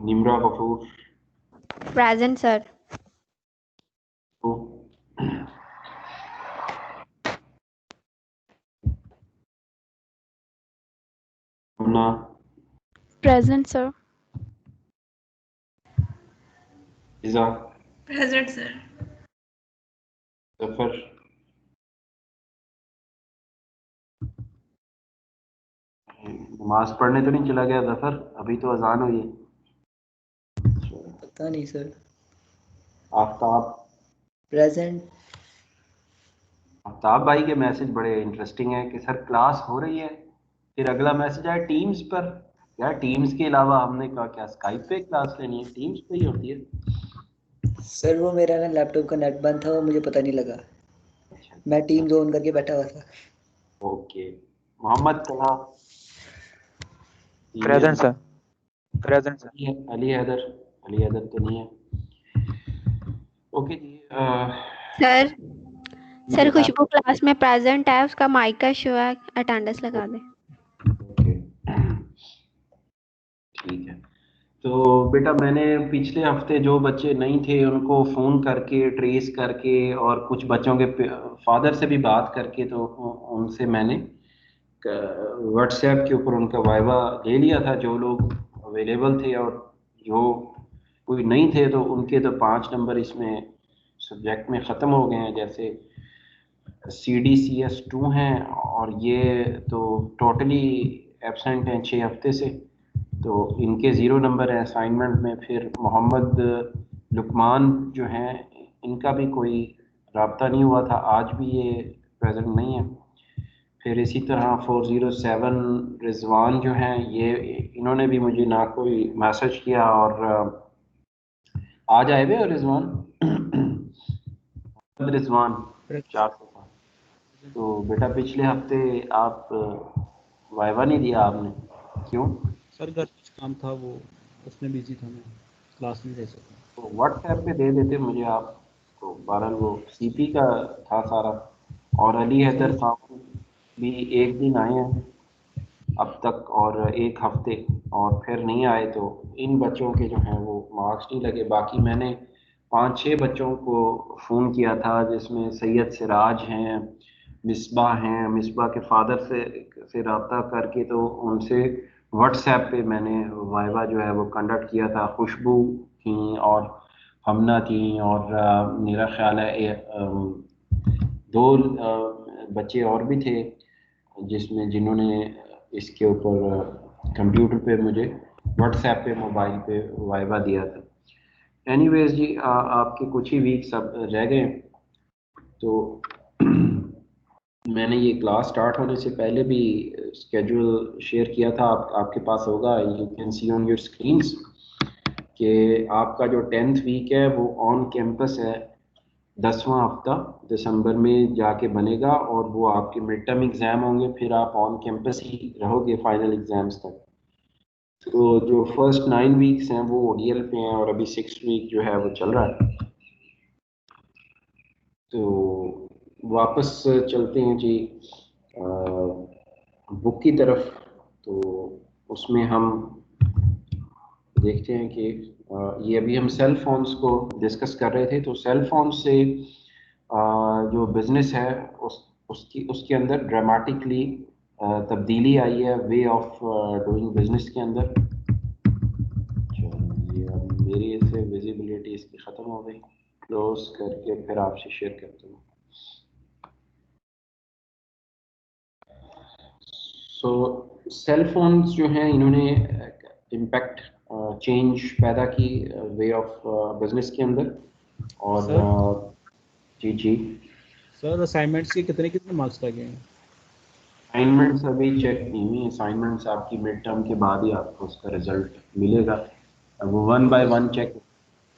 Nimra Gafoor, present sir. Munna, present sir. Fiza, present sir. Zafar, नमाज पढ़ने तो नहीं चला गया जफर? अभी तो अजान हुई है। पता नहीं सर। आफ्ताब, प्रेजेंट। आफ्ताब भाई के मैसेज बड़े इंटरेस्टिंग है कि सर क्लास हो रही है, फिर अगला मैसेज आया टीम्स पर। यार टीम्स के अलावा हमने कहा क्या स्काइप पे क्लास लेनी है? टीम्स पे ही होती है। सर वो मेरा ना लैपटॉप का नेट बंद था, वो मुझे पता नहीं लगा। अच्छा, मैं टीम ऑन करके बैठा हुआ था। Okay. Mohammad Tala, present sir. Present sir. Ali Haider तो नहीं है। ओके जी। सर सर बेटा, खुशबू क्लास में प्रेजेंट है, उसका माइक का शो है, अटेंडेंस लगा दे। ओके ठीक है। तो बेटा, मैंने पिछले हफ्ते जो बच्चे नहीं थे उनको फ़ोन करके ट्रेस करके और कुछ बच्चों के फादर से भी बात करके, तो उनसे मैंने व्हाट्सएप के ऊपर उनका वाइवा ले लिया था, जो लोग अवेलेबल थे। और जो कोई नहीं थे तो उनके तो 5 नंबर इसमें सब्जेक्ट में ख़त्म हो गए हैं। जैसे CDCS 2 हैं, और ये तो टोटली एब्सेंट हैं 6 हफ्ते से, तो इनके 0 नंबर है असाइनमेंट में। फिर मोहम्मद लुकमान जो हैं, इनका भी कोई राब्ता नहीं हुआ था, आज भी ये प्रेजेंट नहीं है। फिर इसी तरह 407 रिजवान जो हैं, ये इन्होंने भी मुझे ना कोई मैसेज किया। और आज आए हुए रिजवान रिजवान 405। तो बेटा, पिछले हफ्ते आप वाइवा नहीं दिया आपने, क्यों? सर घर कुछ काम था, वो उसमें बिजी था, मैं क्लास नहीं ले सका। तो व्हाट्सएप पे दे देते मुझे आप। तो बहरहाल वो CP का था सारा। और अली हैदर सर साहब भी एक दिन आए हैं अब तक, और एक हफ्ते, और फिर नहीं आए। तो इन बच्चों के जो हैं वो मार्क्स नहीं लगे। बाकी मैंने 5-6 बच्चों को फ़ोन किया था, जिसमें सैयद सिराज हैं, मिसबा हैं। मिसबा के फादर से रब्ता करके तो उनसे व्हाट्सएप पे मैंने वाइवा जो है वो कंडक्ट किया था। खुशबू थी और हमना थी, और मेरा ख्याल है दो बच्चे और भी थे जिन्होंने इसके ऊपर कंप्यूटर पे मुझे व्हाट्सएप पे मोबाइल पे वाइवा दिया था। एनीवेज जी, आपके कुछ ही वीक्स अब रह गए, तो मैंने ये क्लास स्टार्ट होने से पहले भी स्केड्यूल शेयर किया था, आपके पास होगा, you can C on your screens कि आपका जो 10th वीक है वो ऑन कैंपस है, 10वां हफ्ता दिसंबर में जाके बनेगा, और वो आपके मिड टर्म एग्ज़ाम होंगे, फिर आप ऑन कैंपस ही रहोगे फाइनल एग्ज़ाम्स तक। तो जो फर्स्ट 9 वीक्स हैं वो ओडीएल पे हैं, और अभी 6th वीक जो है वो चल रहा है। तो वापस चलते हैं जी बुक की तरफ। तो उसमें हम देखते हैं कि ये अभी हम सेल फोन्स को डिस्कस कर रहे थे। तो सेल फोन से जो बिजनेस है उसके अंदर ड्रामेटिकली तब्दीली आई है वे ऑफ डूइंग बिजनेस के अंदर। चलिए, अब मेरी इससे विजिबिलिटी इसकी ख़त्म हो गई, क्लोज करके फिर आपसे शेयर करता हूँ। सो सेल फोन्स जो हैं इन्होंने इम्पैक्ट चेंज पैदा की वे ऑफ बिजनेस के अंदर। और जी जी सर असाइनमेंट्स के कितने कितने मार्क्स लगे हैं? असाइनमेंट्स अभी चेक नहीं हुई। असाइनमेंट्स आपकी मिड टर्म के बाद ही आपको उसका रिजल्ट मिलेगा, वो 1 बाय 1 चेक।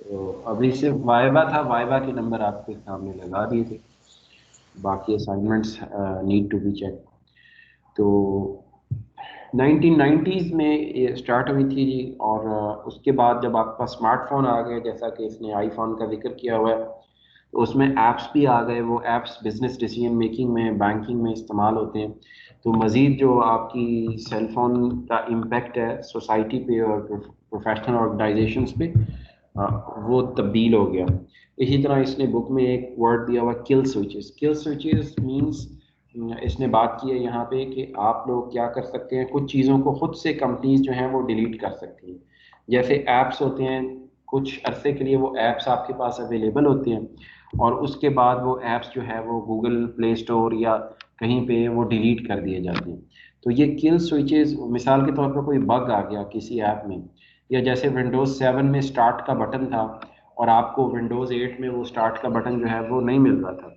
तो अभी सिर्फ वाइवा था, वाइवा के नंबर आपके सामने लगा दिए थे, बाकी assignments need to be check. तो 1990s में ये स्टार्ट हुई थी जी, और उसके बाद जब आपके पास स्मार्टफोन आ गए, जैसा कि इसने आईफोन का जिक्र किया हुआ है, तो उसमें ऐप्स भी आ गए। वो ऐप्स बिजनेस डिसीजन मेकिंग में, बैंकिंग में इस्तेमाल होते हैं। तो मज़ीद जो आपकी सेल फोन का इम्पेक्ट है सोसाइटी पे और प्रोफेशनल ऑर्गेनाइजेशंस पे, वो तब्दील हो गया। इसी तरह इसने बुक में एक वर्ड दिया हुआ किल स्विचेस। किल स्विचेस मींस, इसने बात की है यहाँ पे कि आप लोग क्या कर सकते हैं, कुछ चीज़ों को खुद से कंपनीज जो हैं वो डिलीट कर सकती हैं। जैसे ऐप्स होते हैं, कुछ अरसे के लिए वो ऐप्स आपके पास अवेलेबल होते हैं, और उसके बाद वो ऐप्स जो है वो गूगल प्ले स्टोर या कहीं पे वो डिलीट कर दिए जाते हैं। तो ये किल स्विचेस, मिसाल के तौर पर कोई बग आ गया किसी ऐप में, या जैसे विंडोज़ 7 में स्टार्ट का बटन था और आपको विंडोज़ 8 में वो स्टार्ट का बटन जो है वो नहीं मिल रहा था,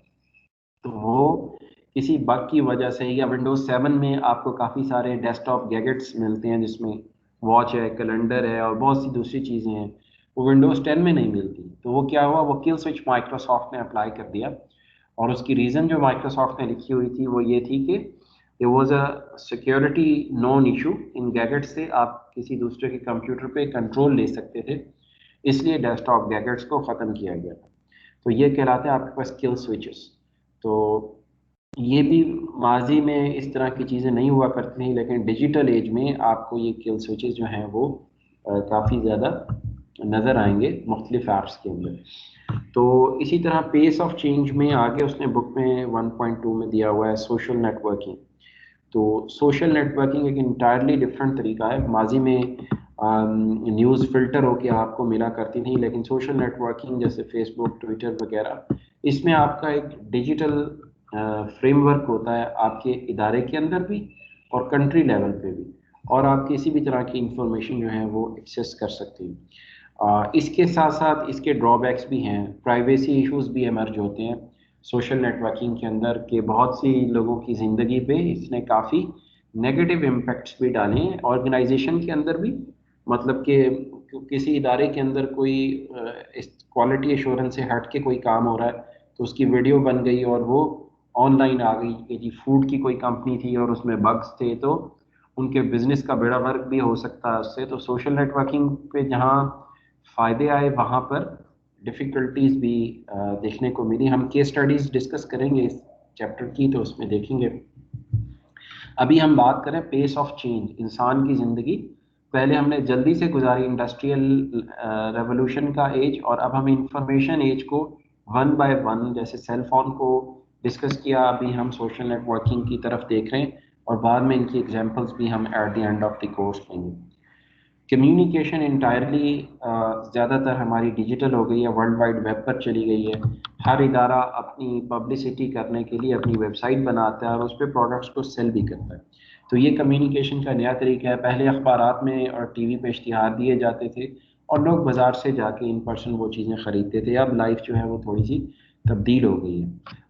तो वो किसी बग की वजह से, या विंडोज 7 में आपको काफ़ी सारे डेस्कटॉप गैजेट्स मिलते हैं जिसमें वॉच है, कैलेंडर है और बहुत सी दूसरी चीज़ें हैं, वो विंडोज 10 में नहीं मिलती। तो वो क्या हुआ, वो किल स्विच माइक्रोसॉफ्ट ने अप्लाई कर दिया, और उसकी रीज़न जो माइक्रोसॉफ्ट ने लिखी हुई थी वो ये थी कि it was a security non issue in gadgets से आप किसी दूसरे के कंप्यूटर पे कंट्रोल ले सकते थे, इसलिए डेस्कटॉप गैजेट्स को ख़त्म किया गया था। तो ये कहलाते हैं आपके पास किल स्विचेस। तो ये भी माजी में इस तरह की चीज़ें नहीं हुआ करती थी, लेकिन डिजिटल एज में आपको ये किल स्विचेस जो हैं वो काफ़ी ज़्यादा नज़र आएंगे मुख्तलिफ ऐप्स के अंदर। तो इसी तरह पेस ऑफ चेंज में आगे उसने बुक में 1.2 में दिया हुआ है सोशल नेटवर्किंग। तो सोशल नेटवर्किंग एक इंटायरली डिफरेंट तरीका है। माजी में न्यूज़ फिल्टर होके आपको मिला करती थी, लेकिन सोशल नेटवर्किंग जैसे फेसबुक, ट्विटर वगैरह, इसमें आपका एक डिजिटल फ्रेमवर्क होता है आपके इदारे के अंदर भी और कंट्री लेवल पे भी, और आप किसी भी तरह की इंफॉर्मेशन जो है वो एक्सेस कर सकते हैं। इसके साथ साथ इसके ड्रॉबैक्स भी हैं, प्राइवेसी इश्यूज भी इमर्ज होते हैं सोशल नेटवर्किंग के अंदर, के बहुत सी लोगों की ज़िंदगी पे इसने काफ़ी नेगेटिव इम्पैक्ट्स भी डाले हैं ऑर्गेनाइजेशन के अंदर भी। मतलब कि किसी इदारे के अंदर कोई क्वालिटी एश्योरेंस से हट के कोई काम हो रहा है, तो उसकी वीडियो बन गई और वो ऑनलाइन आ गई कि जी फूड की कोई कंपनी थी और उसमें बग्स थे, तो उनके बिजनेस का बेड़ा गर्क भी हो सकता है उससे। तो सोशल नेटवर्किंग पे जहाँ फ़ायदे आए वहाँ पर डिफ़िकल्टीज भी देखने को मिली। हम केस स्टडीज़ डिस्कस करेंगे इस चैप्टर की, तो उसमें देखेंगे। अभी हम बात करें पेस ऑफ चेंज, इंसान की ज़िंदगी। पहले हमने जल्दी से गुजारी इंडस्ट्रियल रेवोल्यूशन का एज, और अब हम इंफॉर्मेशन एज को 1 बाय 1 जैसे सेल फोन को डिस्कस किया, अभी हम सोशल नेटवर्किंग की तरफ देख रहे हैं, और बाद में इनकी एग्जांपल्स भी हम at the end of the course लेंगे। कम्युनिकेशन इंटायरली ज़्यादातर हमारी डिजिटल हो गई है, वर्ल्ड वाइड वेब पर चली गई है। हर इदारा अपनी पब्लिसिटी करने के लिए अपनी वेबसाइट बनाता है और उस पर प्रोडक्ट्स को सेल भी करता है। तो ये कम्युनिकेशन का नया तरीका है। पहले अखबारात में और टीवी पे इश्तिहार दिए जाते थे और लोग बाज़ार से जाके इन पर्सन वो चीज़ें ख़रीदते थे। अब लाइफ जो है वो थोड़ी सी तब्दील हो गई है।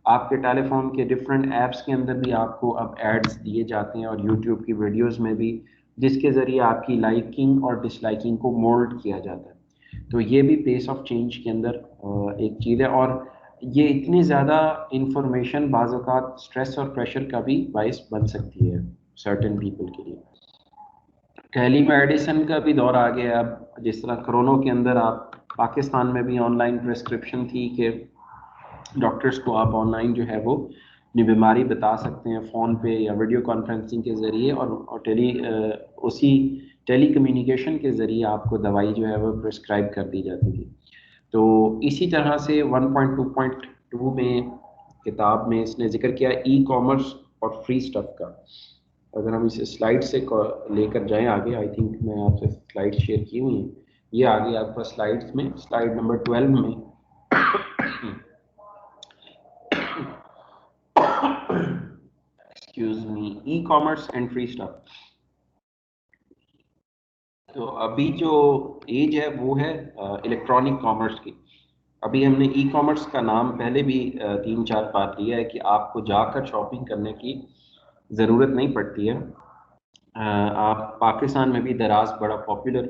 आपके टेलीफोन के डिफरेंट ऐप्स के अंदर भी आपको अब एड्स दिए जाते हैं और यूट्यूब की वीडियोस में भी, जिसके ज़रिए आपकी लाइकिंग और डिसलाइकिंग को मोल्ड किया जाता है। तो ये भी पेस ऑफ चेंज के अंदर एक चीज़ है। और ये इतनी ज़्यादा इंफॉर्मेशन बाज़ औक़ात स्ट्रेस और प्रेशर का भी बाइस बन सकती है सर्टेन पीपल के लिए। टेली मेडिसिन का भी दौर आ गया है। अब जिस तरह कोरोना के अंदर आप पाकिस्तान में भी ऑनलाइन प्रिस्क्रिप्शन थी कि डॉक्टर्स को आप ऑनलाइन जो है वो अपनी बीमारी बता सकते हैं फ़ोन पे या वीडियो कॉन्फ्रेंसिंग के ज़रिए, और उसी टेली कम्युनिकेशन के ज़रिए आपको दवाई जो है वो प्रिस्क्राइब कर दी जाती थी। तो इसी तरह से 1.2.2 में किताब में इसने जिक्र किया ई कॉमर्स और फ्री स्टफ का। अगर हम इसे स्लाइड से लेकर जाएं आगे, आई थिंक मैं आपसे स्लाइड शेयर की हुई हैं, ये आगे आपका स्लाइड्स में स्लाइड नंबर 12 में excuse me, e commerce and free stuff. तो अभी जो एज है वो है इलेक्ट्रॉनिक कॉमर्स की। अभी हमने ई कॉमर्स का नाम पहले भी 3-4 बार लिया है कि आपको जाकर शॉपिंग करने की ज़रूरत नहीं पड़ती है। आप पाकिस्तान में भी दराज बड़ा पॉपुलर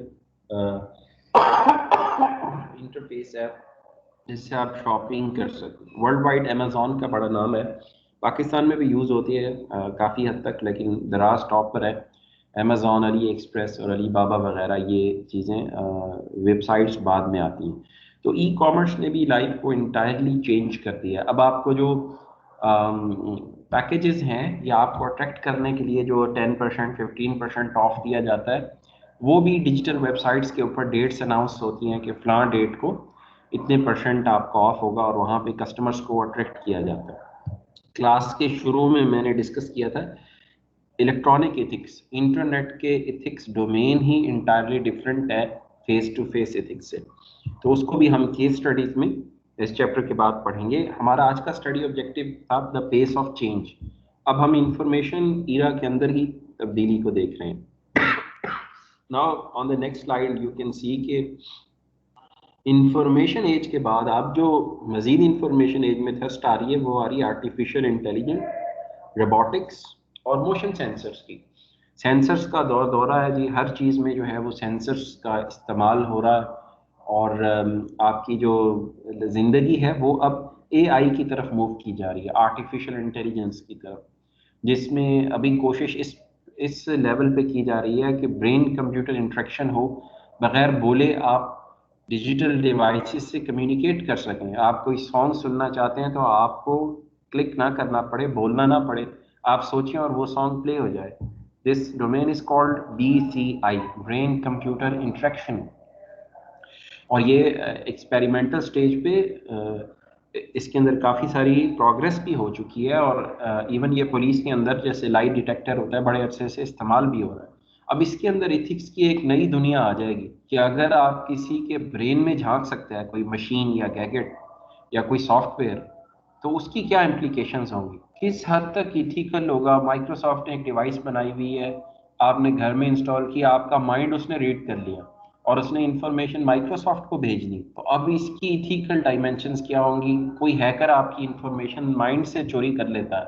इंटरफेस है जिससे आप शॉपिंग कर सकते। वर्ल्ड वाइड अमेज़ॉन का बड़ा नाम है, पाकिस्तान में भी यूज़ होती है काफ़ी हद तक, लेकिन दराज टॉप पर है। अमेज़ॉन, अली एक्सप्रेस और अली बाबा वगैरह ये चीज़ें वेबसाइट्स बाद में आती हैं। तो ई कॉमर्स ने भी लाइफ को इंटायरली चेंज कर दिया। अब आपको जो पैकेजेस हैं या आपको अट्रैक्ट करने के लिए जो 10% 15% ऑफ दिया जाता है, वो भी डिजिटल वेबसाइट्स के ऊपर डेट्स अनाउंस होती हैं कि फ़लाँ डेट को इतने % आपका ऑफ होगा, और वहाँ पे कस्टमर्स को अट्रैक्ट किया जाता है। क्लास के शुरू में मैंने डिस्कस किया था इलेक्ट्रॉनिक एथिक्स। इंटरनेट के एथिक्स डोमेन ही इंटायरली डिफरेंट है फेस टू फेस एथिक्स से। तो उसको भी हम केस स्टडीज में इस चैप्टर के बाद पढ़ेंगे। हमारा आज का स्टडी ऑब्जेक्टिव था द पेस ऑफ चेंज। अब हम इंफॉर्मेशन ईरा के अंदर ही तब्दीली को देख रहे हैं। Now on the next slide you can सी कि इंफॉर्मेशन एज के बाद आप जो मजीद इंफॉर्मेशन एज में थर्स्ट आ रही है वो आ रही है आर्टिफिशियल इंटेलिजेंस, रोबोटिक्स और मोशन सेंसर्स की। सेंसर्स का दौरा है जी, हर चीज़ में जो है वो सेंसर्स का इस्तेमाल हो रहा है, और आपकी जो ज़िंदगी है वो अब एआई की तरफ मूव की जा रही है, आर्टिफिशियल इंटेलिजेंस की तरफ, जिसमें अभी कोशिश इस लेवल पे की जा रही है कि ब्रेन कंप्यूटर इंटरेक्शन हो, बगैर बोले आप डिजिटल डिवाइसेस से कम्युनिकेट कर सकें। आप कोई सॉन्ग सुनना चाहते हैं तो आपको क्लिक ना करना पड़े, बोलना ना पड़े, आप सोचें और वो सॉन्ग प्ले हो जाए। This domain is called BCI, brain computer interaction. और ये एक्सपेरिमेंटल स्टेज पे इसके अंदर काफ़ी सारी प्रोग्रेस भी हो चुकी है, और इवन ये पुलिस के अंदर जैसे लाइट डिटेक्टर होता है बड़े अरसे से इस्तेमाल भी हो रहा है। अब इसके अंदर एथिक्स की एक नई दुनिया आ जाएगी कि अगर आप किसी के ब्रेन में झांक सकते हैं कोई मशीन या गैजेट या कोई सॉफ्टवेयर, तो उसकी क्या इम्प्लीकेशंस होंगी, किस हद तक इथिकल होगा। माइक्रोसॉफ्ट ने एक डिवाइस बनाई हुई है, आपने घर में इंस्टॉल किया, आपका माइंड उसने रीड कर लिया और उसने इंफॉर्मेशन माइक्रोसॉफ्ट को भेज दी, तो अब इसकी इथिकल डायमेंशंस क्या होंगी। कोई हैकर आपकी इंफॉर्मेशन माइंड से चोरी कर लेता है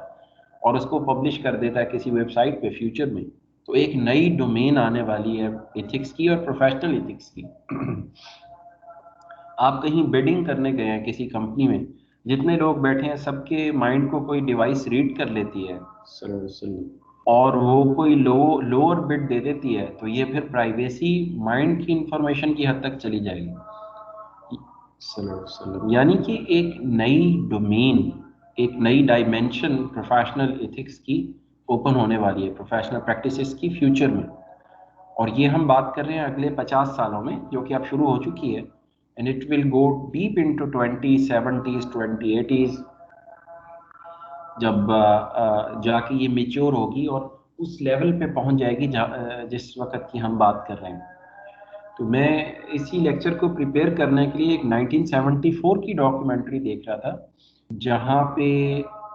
और उसको पब्लिश कर देता है किसी वेबसाइट पे फ्यूचर में, तो एक नई डोमेन आने वाली है एथिक्स की और प्रोफेशनल एथिक्स की। आप कहीं बिडिंग करने गए हैं किसी कंपनी में, जितने लोग बैठे हैं सबके माइंड को कोई डिवाइस रीड कर लेती है और वो कोई लोअर बिड दे देती है, तो ये फिर प्राइवेसी माइंड की इंफॉर्मेशन की हद तक चली जाएगी। यानी कि एक नई डोमेन, एक नई डायमेंशन प्रोफेशनल एथिक्स की ओपन होने वाली है, प्रोफेशनल प्रैक्टिसेस की फ्यूचर में। और ये हम बात कर रहे हैं अगले 50 सालों में, जो कि अब शुरू हो चुकी है, and it will go deep into 2070s 2080s, जब जाके ये मेच्योर होगी और उस लेवल पे पहुंच जाएगी जिस वक्त की हम बात कर रहे हैं। तो मैं इसी लेक्चर को प्रिपेयर करने के लिए एक 1974 की डॉक्यूमेंट्री देख रहा था, जहाँ पे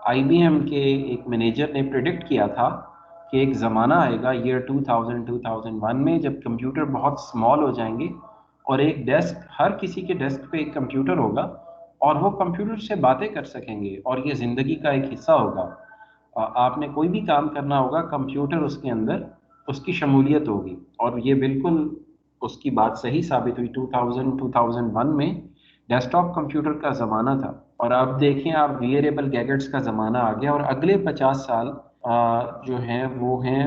IBM के एक मैनेजर ने प्रेडिक्ट किया था कि एक ज़माना आएगा ईयर 2001 में जब कंप्यूटर बहुत स्मॉल हो जाएंगे और एक डेस्क, हर किसी के डेस्क पे एक कंप्यूटर होगा और वो कंप्यूटर से बातें कर सकेंगे और ये ज़िंदगी का एक हिस्सा होगा। आपने कोई भी काम करना होगा, कंप्यूटर उसके अंदर उसकी शमूलियत होगी, और ये बिल्कुल उसकी बात सही साबित हुई। 2001 में डेस्कटॉप कंप्यूटर का ज़माना था, और अब देखें आप वियरेबल गैजेट्स का ज़माना आ गया, और अगले 50 साल जो हैं वो हैं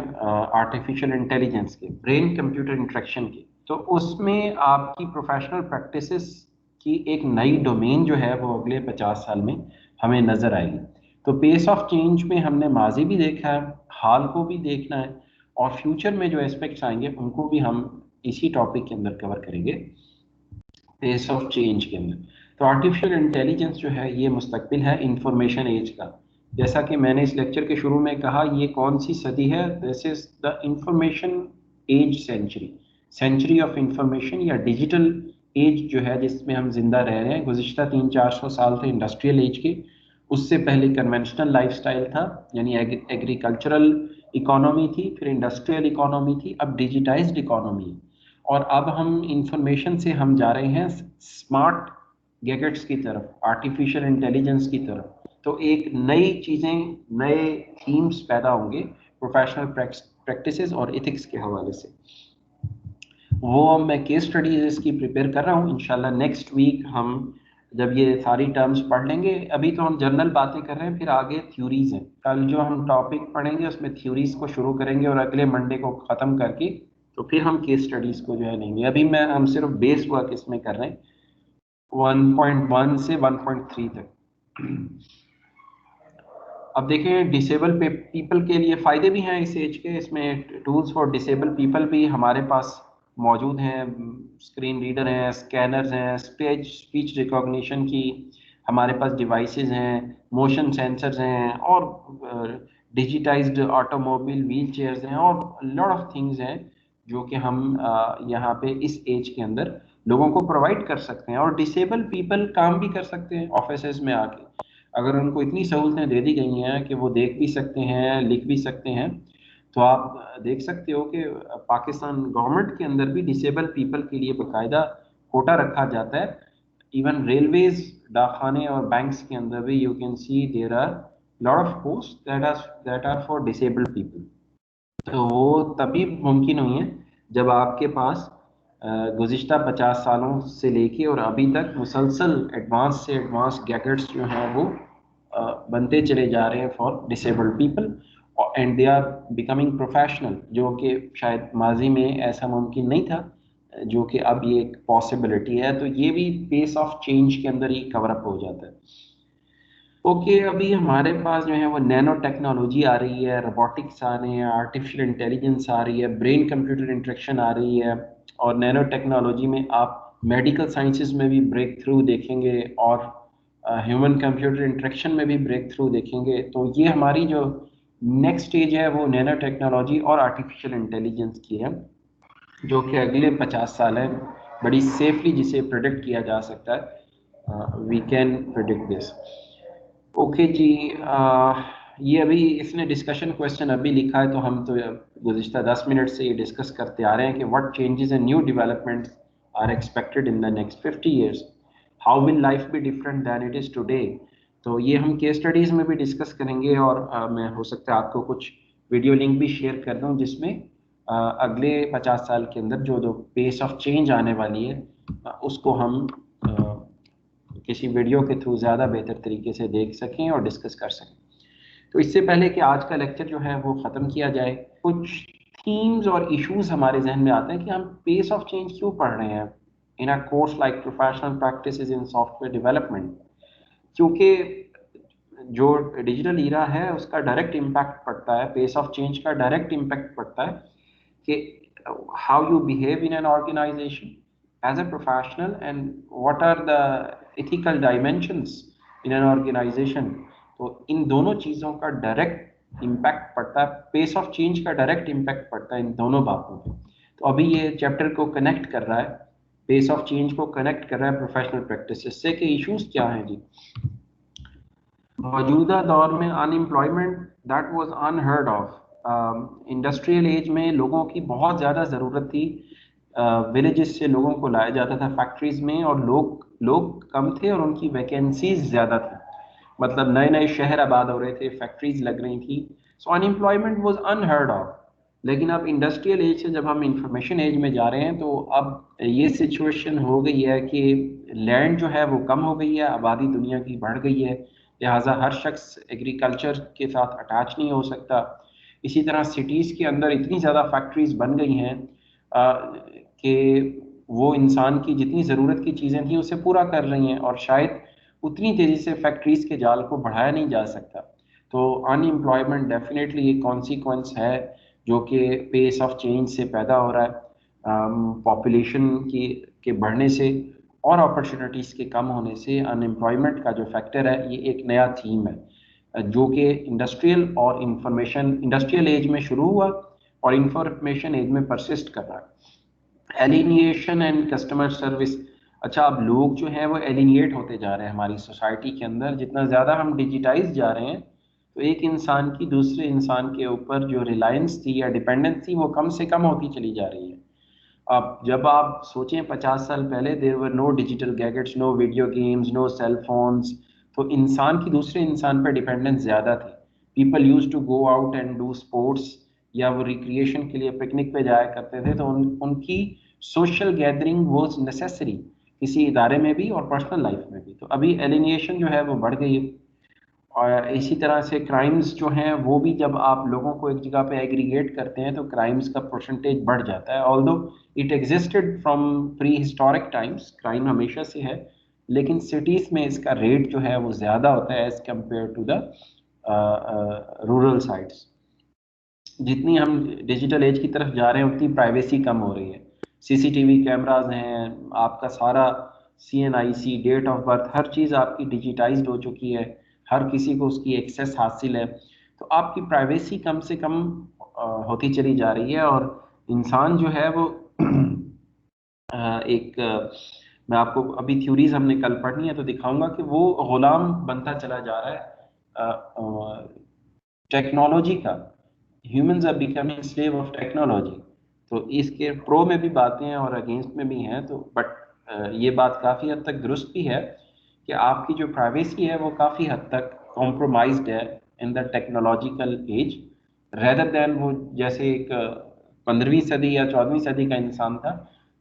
आर्टिफिशियल इंटेलिजेंस के, ब्रेन कंप्यूटर इंटरेक्शन के। तो उसमें आपकी प्रोफेशनल प्रैक्टिसेस की एक नई डोमेन जो है वो अगले 50 साल में हमें नज़र आएगी। तो पेस ऑफ चेंज में हमने माजी भी देखा है, हाल को भी देखना है, और फ्यूचर में जो एस्पेक्ट्स आएंगे उनको भी हम इसी टॉपिक के अंदर कवर करेंगे, पेस ऑफ चेंज के अंदर। तो आर्टिफिशियल इंटेलिजेंस जो है ये मुस्तकबिल है इंफॉर्मेशन एज का। जैसा कि मैंने इस लेक्चर के शुरू में कहा, ये कौन सी सदी है? This is the information age century, century of information, या डिजिटल एज जो है जिसमें हम जिंदा रह रहे हैं। गुज़िश्ता 300-400 साल थे इंडस्ट्रियल एज के, उससे पहले कन्वेंशनल लाइफस्टाइल था, यानी एग्रीकल्चरल इकोनॉमी थी, फिर इंडस्ट्रियल इकोनॉमी थी, अब डिजिटाइज्ड इकोनॉमी है, और अब हम इंफॉर्मेशन से हम जा रहे हैं स्मार्ट गैजेट्स की तरफ, आर्टिफिशियल इंटेलिजेंस की तरफ। तो एक नई चीज़ें, नए थीम्स पैदा होंगे प्रोफेशनल प्रैक्टिसेस और एथिक्स के हवाले से। वो मैं केस स्टडीज इसकी प्रिपेयर कर रहा हूँ। इंशाल्लाह नेक्स्ट वीक हम जब ये सारी टर्म्स पढ़ लेंगे, अभी तो हम जनरल बातें कर रहे हैं, फिर आगे थ्योरीज हैं। कल जो हम टॉपिक पढ़ेंगे उसमें थ्योरीज को शुरू करेंगे और अगले मंडे को ख़त्म करके तो फिर हम केस स्टडीज को जो है लेंगे। अभी हम सिर्फ बेस वर्क इसमें कर रहे हैं 1.1 से 1.3 तक। अब देखें डिसेबल पीपल के लिए फ़ायदे भी हैं इस एज के। इसमें टूल्स फॉर डिसेबल पीपल भी हमारे पास मौजूद हैं, स्क्रीन रीडर हैं, स्कैनर्स हैं, स्पीच रिकॉग्निशन की हमारे पास डिवाइसेस हैं, मोशन सेंसर्स हैं, और डिजिटाइज्ड ऑटोमोबाइल व्हील चेयर्स हैं, और लॉट ऑफ थिंग्स हैं जो कि हम यहाँ पे इस एज के अंदर लोगों को प्रोवाइड कर सकते हैं। और डिसेबल पीपल काम भी कर सकते हैं ऑफिसेज में आके, अगर उनको इतनी सहूलतें दे दी गई हैं कि वो देख भी सकते हैं, लिख भी सकते हैं। तो आप देख सकते हो कि पाकिस्तान गवर्नमेंट के अंदर भी डिसेबल पीपल के लिए बाकायदा कोटा रखा जाता है। इवन रेलवेज, डाकखाने और बैंक्स के अंदर भी you can see there are lot of post that are for disabled people. तो वो तभी मुमकिन हुई है जब आपके पास गुज़िश्ता 50 सालों से लेके और अभी तक मुसलसल एडवांस से एडवांस गैजेट्स जो हैं वो बनते चले जा रहे हैं for disabled people, and they are becoming professional, जो कि शायद माजी में ऐसा मुमकिन नहीं था, जो कि अब ये एक पॉसिबिलिटी है। तो ये भी पेस ऑफ चेंज के अंदर ही कवर अप हो जाता है। ओके, अभी हमारे पास जो है वो नैनो टेक्नोलॉजी आ रही है, रोबोटिक्स आ रही है, आर्टिफिशियल इंटेलिजेंस आ रही है, ब्रेन कंप्यूटर इंटरेक्शन आ रही है, और नैनो टेक्नोलॉजी में आप मेडिकल साइंसेज में भी ब्रेक थ्रू देखेंगे, और ह्यूमन कंप्यूटर इंटरेक्शन में भी ब्रेक थ्रू देखेंगे। तो ये हमारी जो नेक्स्ट स्टेज है वो नैनो टेक्नोलॉजी और आर्टिफिशियल इंटेलिजेंस की है, जो कि अगले 50 साल है बड़ी सेफली जिसे प्रेडिक्ट किया जा सकता है। We can predict this. Okay ji, ये अभी इसने डिस्कशन क्वेश्चन अभी लिखा है, तो हम तो गुज़िश्ता 10 मिनट से ये डिस्कस करते आ रहे हैं कि what changes and new developments are expected in the next 50 years, how will life be different than it is today. तो ये हम केस स्टडीज़ में भी डिस्कस करेंगे, और मैं हो सकता है आपको कुछ वीडियो लिंक भी शेयर कर दूँ जिसमें अगले 50 साल के अंदर जो पेस ऑफ चेंज आने वाली है उसको हम किसी वीडियो के थ्रू ज़्यादा बेहतर तरीके से देख सकें और डिस्कस कर सकें। तो इससे पहले कि आज का लेक्चर जो है वो ख़त्म किया जाए, कुछ थीम्स और इश्यूज हमारे जहन में आते हैं कि हम पेस ऑफ चेंज क्यों पढ़ रहे हैं in a course like professional practices in software development. क्योंकि जो डिजिटल ईरा है उसका डायरेक्ट इम्पैक्ट पड़ता है, पेस ऑफ चेंज का डायरेक्ट इम्पैक्ट पड़ता है कि how you behave in an organization as a professional and what are the ethical dimensions in an organization। तो इन दोनों चीज़ों का डायरेक्ट इम्पैक्ट पड़ता है, पेस ऑफ चेंज का डायरेक्ट इम्पैक्ट पड़ता है इन दोनों बातों पे। तो अभी ये चैप्टर को कनेक्ट कर रहा है, पेस ऑफ चेंज को कनेक्ट कर रहा है प्रोफेशनल प्रैक्टिसेस से कि इश्यूज क्या हैं जी। मौजूदा दौर में unemployment that was unheard of, industrial as में लोगों की बहुत ज़्यादा ज़रूरत थी। विलेजेस से लोगों को लाया जाता था फैक्ट्रीज में, और लोग कम थे और उनकी वैकेंसीज ज़्यादा थी। मतलब नए नए शहर आबाद हो रहे थे, फैक्ट्रीज लग रही थी, सो अनएम्प्लॉयमेंट वाज अनहर्ड ऑफ। लेकिन अब इंडस्ट्रियल एज से जब हम इंफॉर्मेशन एज में जा रहे हैं, तो अब ये सिचुएशन हो गई है कि लैंड जो है वो कम हो गई है, आबादी दुनिया की बढ़ गई है, लिहाजा हर शख्स एग्रीकल्चर के साथ अटैच नहीं हो सकता। इसी तरह सिटीज़ के अंदर इतनी ज़्यादा फैक्ट्रीज बन गई हैं कि वो इंसान की जितनी ज़रूरत की चीज़ें थी उसे पूरा कर रही हैं, और शायद उतनी तेज़ी से फैक्ट्रीज के जाल को बढ़ाया नहीं जा सकता। तो अनएम्प्लॉयमेंट डेफिनेटली एक कॉन्सिक्वेंस है जो कि पेस ऑफ चेंज से पैदा हो रहा है, पॉपुलेशन की के बढ़ने से और अपॉर्चुनिटीज़ के कम होने से। अनएम्प्लॉयमेंट का जो फैक्टर है ये एक नया थीम है जो कि इंडस्ट्रियल एज में शुरू हुआ और इंफॉर्मेशन एज में परसिस्ट कर रहा है। Alienation and customer service. अच्छा, अब लोग जो हैं वो एलिनिएट होते जा रहे हैं हमारी सोसाइटी के अंदर। जितना ज़्यादा हम डिजिटाइज जा रहे हैं, तो एक इंसान की दूसरे इंसान के ऊपर जो रिलायंस थी या डिपेंडेंस थी वो कम से कम होती चली जा रही है। अब जब आप सोचें 50 साल पहले there were no digital gadgets, no video games, no cell phones, तो इंसान की दूसरे इंसान पर डिपेंडेंस ज़्यादा थी। People use to go out and do sports, या वो रिक्रिएशन के लिए पिकनिक पे जाया करते थे, तो उनकी सोशल गैदरिंग वाज नेसेसरी किसी इदारे में भी और पर्सनल लाइफ में भी। तो अभी एलिनिएशन जो है वो बढ़ गई है। और इसी तरह से क्राइम्स जो हैं वो भी, जब आप लोगों को एक जगह पे एग्रीगेट करते हैं तो क्राइम्स का परसेंटेज बढ़ जाता है। Although it existed from pre historic times, crime हमेशा से है, लेकिन सिटीज़ में इसका रेट जो है वो ज़्यादा होता है as compare to the rural sides. जितनी हम डिजिटल एज की तरफ जा रहे हैं उतनी प्राइवेसी कम हो रही है। सीसीटीवी कैमराज हैं, आपका सारा सीएनआईसी, डेट ऑफ बर्थ, हर चीज़ आपकी डिजिटाइज्ड हो चुकी है, हर किसी को उसकी एक्सेस हासिल है। तो आपकी प्राइवेसी कम से कम होती चली जा रही है, और इंसान जो है वो मैं आपको अभी थ्योरीज हमने कल पढ़नी है तो दिखाऊंगा कि वो गुलाम बनता चला जा रहा है टेक्नोलॉजी का। Humans are becoming slave of technology. तो इसके प्रो में भी बातें हैं और अगेंस्ट में भी हैं, तो बट ये बात काफ़ी हद तक दुरुस्त भी है कि आपकी जो प्राइवेसी है वो काफ़ी हद तक कॉम्प्रोमाइज्ड है in the technological age, rather than वो जैसे एक 15वीं सदी या 14वीं सदी का इंसान था,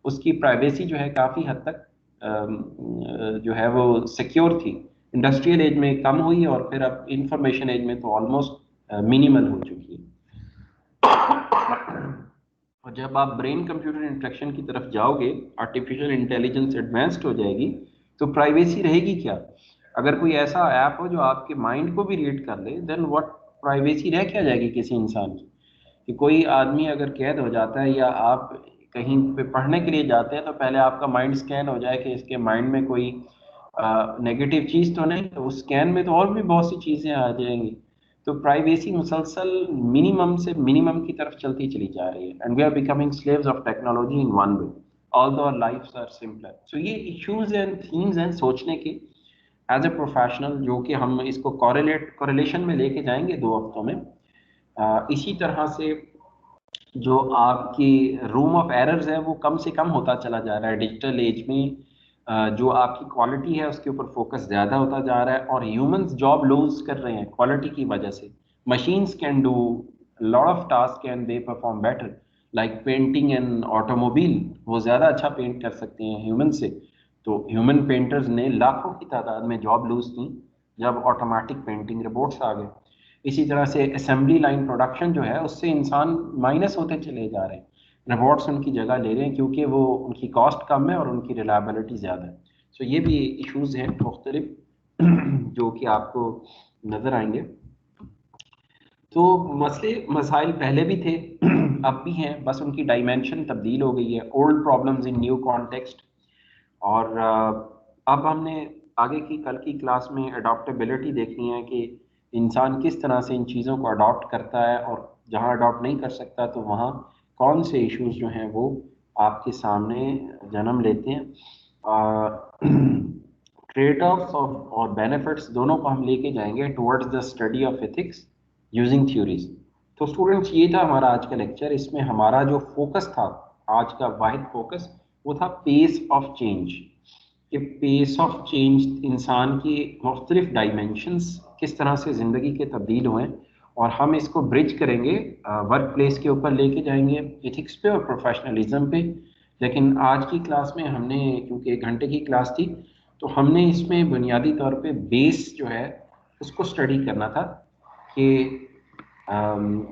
उसकी प्राइवेसी जो है काफ़ी हद तक जो है वो सिक्योर थी। इंडस्ट्रियल एज में कम हुई और फिर अब इंफॉर्मेशन एज में तो ऑलमोस्ट मिनिमल हो चुकी है। और जब आप ब्रेन कंप्यूटर इंटरेक्शन की तरफ जाओगे, आर्टिफिशियल इंटेलिजेंस एडवांस्ड हो जाएगी, तो प्राइवेसी रहेगी क्या? अगर कोई ऐसा ऐप हो जो आपके माइंड को भी रीड कर ले, देन व्हाट प्राइवेसी रह क्या जाएगी किसी इंसान की? कि कोई आदमी अगर कैद हो जाता है या आप कहीं पे पढ़ने के लिए जाते हैं, तो पहले आपका माइंड स्कैन हो जाए कि इसके माइंड में कोई नेगेटिव चीज़ तो नहीं, तो उस स्कैन में तो और भी बहुत सी चीज़ें आ जाएंगी। तो प्राइवेसी मुसलसल मिनिमम से मिनिमम की तरफ चलती चली जा रही है, and we are becoming slaves of technology in one way, although our lives are simpler. So ये इश्यूज एंड थीम्स हैं सोचने के एज ए प्रोफेशनल, जो कि हम इसको कोरिलेशन में लेके जाएंगे 2 हफ्तों में। इसी तरह से जो आपकी रूम ऑफ एरर्स है वो कम से कम होता चला जा रहा है डिजिटल एज में। जो आपकी क्वालिटी है उसके ऊपर फोकस ज़्यादा होता जा रहा है, और ह्यूमंस जॉब लूज कर रहे हैं क्वालिटी की वजह से। Machines can do lot of task and they perform better, like painting and automobile, वो ज़्यादा अच्छा पेंट कर सकते हैं ह्यूमन से। तो ह्यूमन पेंटर्स ने लाखों की तादाद में जॉब लूज की जब ऑटोमेटिक पेंटिंग रोबोट्स आ गए। इसी तरह से असेंबली लाइन प्रोडक्शन जो है उससे इंसान माइनस होते चले जा रहे हैं, रोबोट्स उनकी जगह ले रहे हैं क्योंकि वो उनकी कॉस्ट कम है और उनकी रिलायबिलिटी ज़्यादा है। सो ये भी इश्यूज हैं मुख्तलिफ जो कि आपको नज़र आएंगे। तो मसले मसाइल पहले भी थे अब भी हैं, बस उनकी डायमेंशन तब्दील हो गई है, old problems in new context. और अब हमने आगे की कल की क्लास में अडॉप्टेबिलिटी देखनी है कि इंसान किस तरह से इन चीज़ों को अडॉप्ट करता है, और जहाँ अडॉप्ट नहीं कर सकता तो वहाँ कौन से इश्यूज जो हैं वो आपके सामने जन्म लेते हैं। ट्रेड ऑफ और बेनिफिट्स दोनों को हम लेके जाएंगे towards the study of ethics using theories. तो स्टूडेंट्स ये था हमारा आज का लेक्चर। इसमें हमारा जो फोकस था, आज का वाहिद फोकस, वो था पेस ऑफ चेंज। कि पेस ऑफ चेंज इंसान की मुख्तलिफ डायमेंशंस किस तरह से ज़िंदगी के तब्दील हुए हैं, और हम इसको ब्रिज करेंगे, वर्क प्लेस के ऊपर लेके जाएंगे, एथिक्स पे और प्रोफेशनलिज्म पे। लेकिन आज की क्लास में हमने, क्योंकि 1 घंटे की क्लास थी, तो हमने इसमें बुनियादी तौर पे बेस जो है उसको स्टडी करना था। कि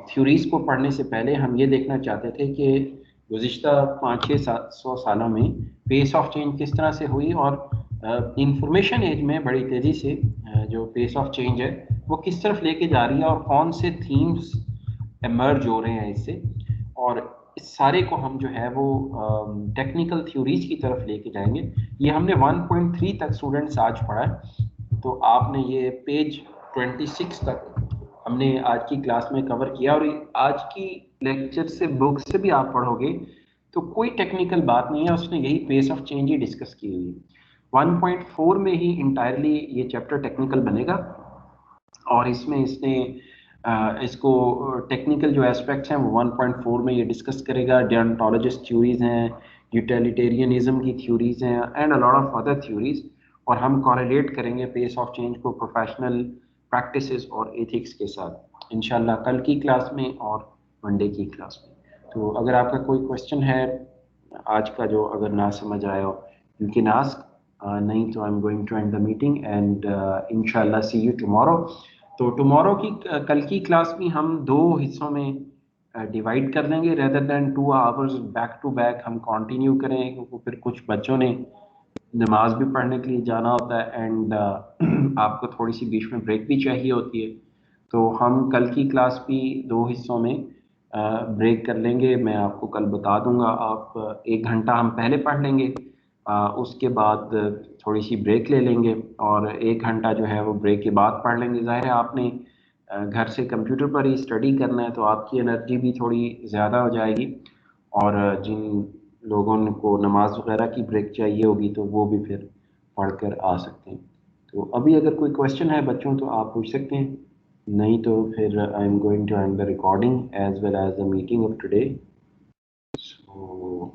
थ्योरीज़ को पढ़ने से पहले हम ये देखना चाहते थे कि गुज़िश्ता 500-600 सालों में पेस ऑफ चेंज किस तरह से हुई, और इंफॉर्मेशन एज में बड़ी तेज़ी से जो पेस ऑफ चेंज है वो किस तरफ लेके जा रही है, और कौन से थीम्स एमर्ज हो रहे हैं इससे। और इस सारे को हम जो है वो टेक्निकल थ्योरीज की तरफ लेके जाएंगे। ये हमने 1.3 तक स्टूडेंट्स आज पढ़ा है, तो आपने ये पेज 26 तक हमने आज की क्लास में कवर किया। और आज की लेक्चर से, बुक से भी आप पढ़ोगे तो कोई टेक्निकल बात नहीं है, उसने यही पेस ऑफ चेंज ही डिस्कस की हुई है। 1.4 में ही इंटायरली ये चैप्टर टेक्निकल बनेगा, और इसमें इसने इसको टेक्निकल जो एस्पेक्ट्स हैं वो 1.4 में ये डिस्कस करेगा। डियंटोलॉजिस्ट थ्योरीज हैं, यूटिलिटेरियनिज्म की थ्योरीज हैं, and a lot of other theories. और हम कॉरेलेट करेंगे पेस ऑफ चेंज को प्रोफेशनल प्रैक्टिसेस और एथिक्स के साथ, इंशाल्लाह कल की क्लास में और मंडे की क्लास में। तो अगर आपका कोई क्वेश्चन है आज का जो अगर ना समझ आया हो, यू कैन आस्क, नहीं तो I am going to end the meeting, and इंशाल्लाह सी यू टुमारो। तो टुमारो की कल की क्लास में हम 2 हिस्सों में डिवाइड कर देंगे, rather than 2 hours back to back हम कंटिन्यू करें, क्योंकि फिर कुछ बच्चों ने नमाज भी पढ़ने के लिए जाना होता है, एंड आपको थोड़ी सी बीच में ब्रेक भी चाहिए होती है। तो हम कल की क्लास भी 2 हिस्सों में ब्रेक कर लेंगे। मैं आपको कल बता दूंगा। आप 1 घंटा हम पहले पढ़ लेंगे, उसके बाद थोड़ी सी ब्रेक ले लेंगे, और 1 घंटा जो है वो ब्रेक के बाद पढ़ लेंगे। ज़ाहिर है आपने घर से कंप्यूटर पर ही स्टडी करना है, तो आपकी एनर्जी भी थोड़ी ज़्यादा हो जाएगी, और जिन लोगों को नमाज वगैरह की ब्रेक चाहिए होगी तो वो भी फिर पढ़कर आ सकते हैं। तो अभी अगर कोई क्वेश्चन है बच्चों तो आप पूछ सकते हैं, नहीं तो फिर I am going to end the recording as well as the meeting of today. So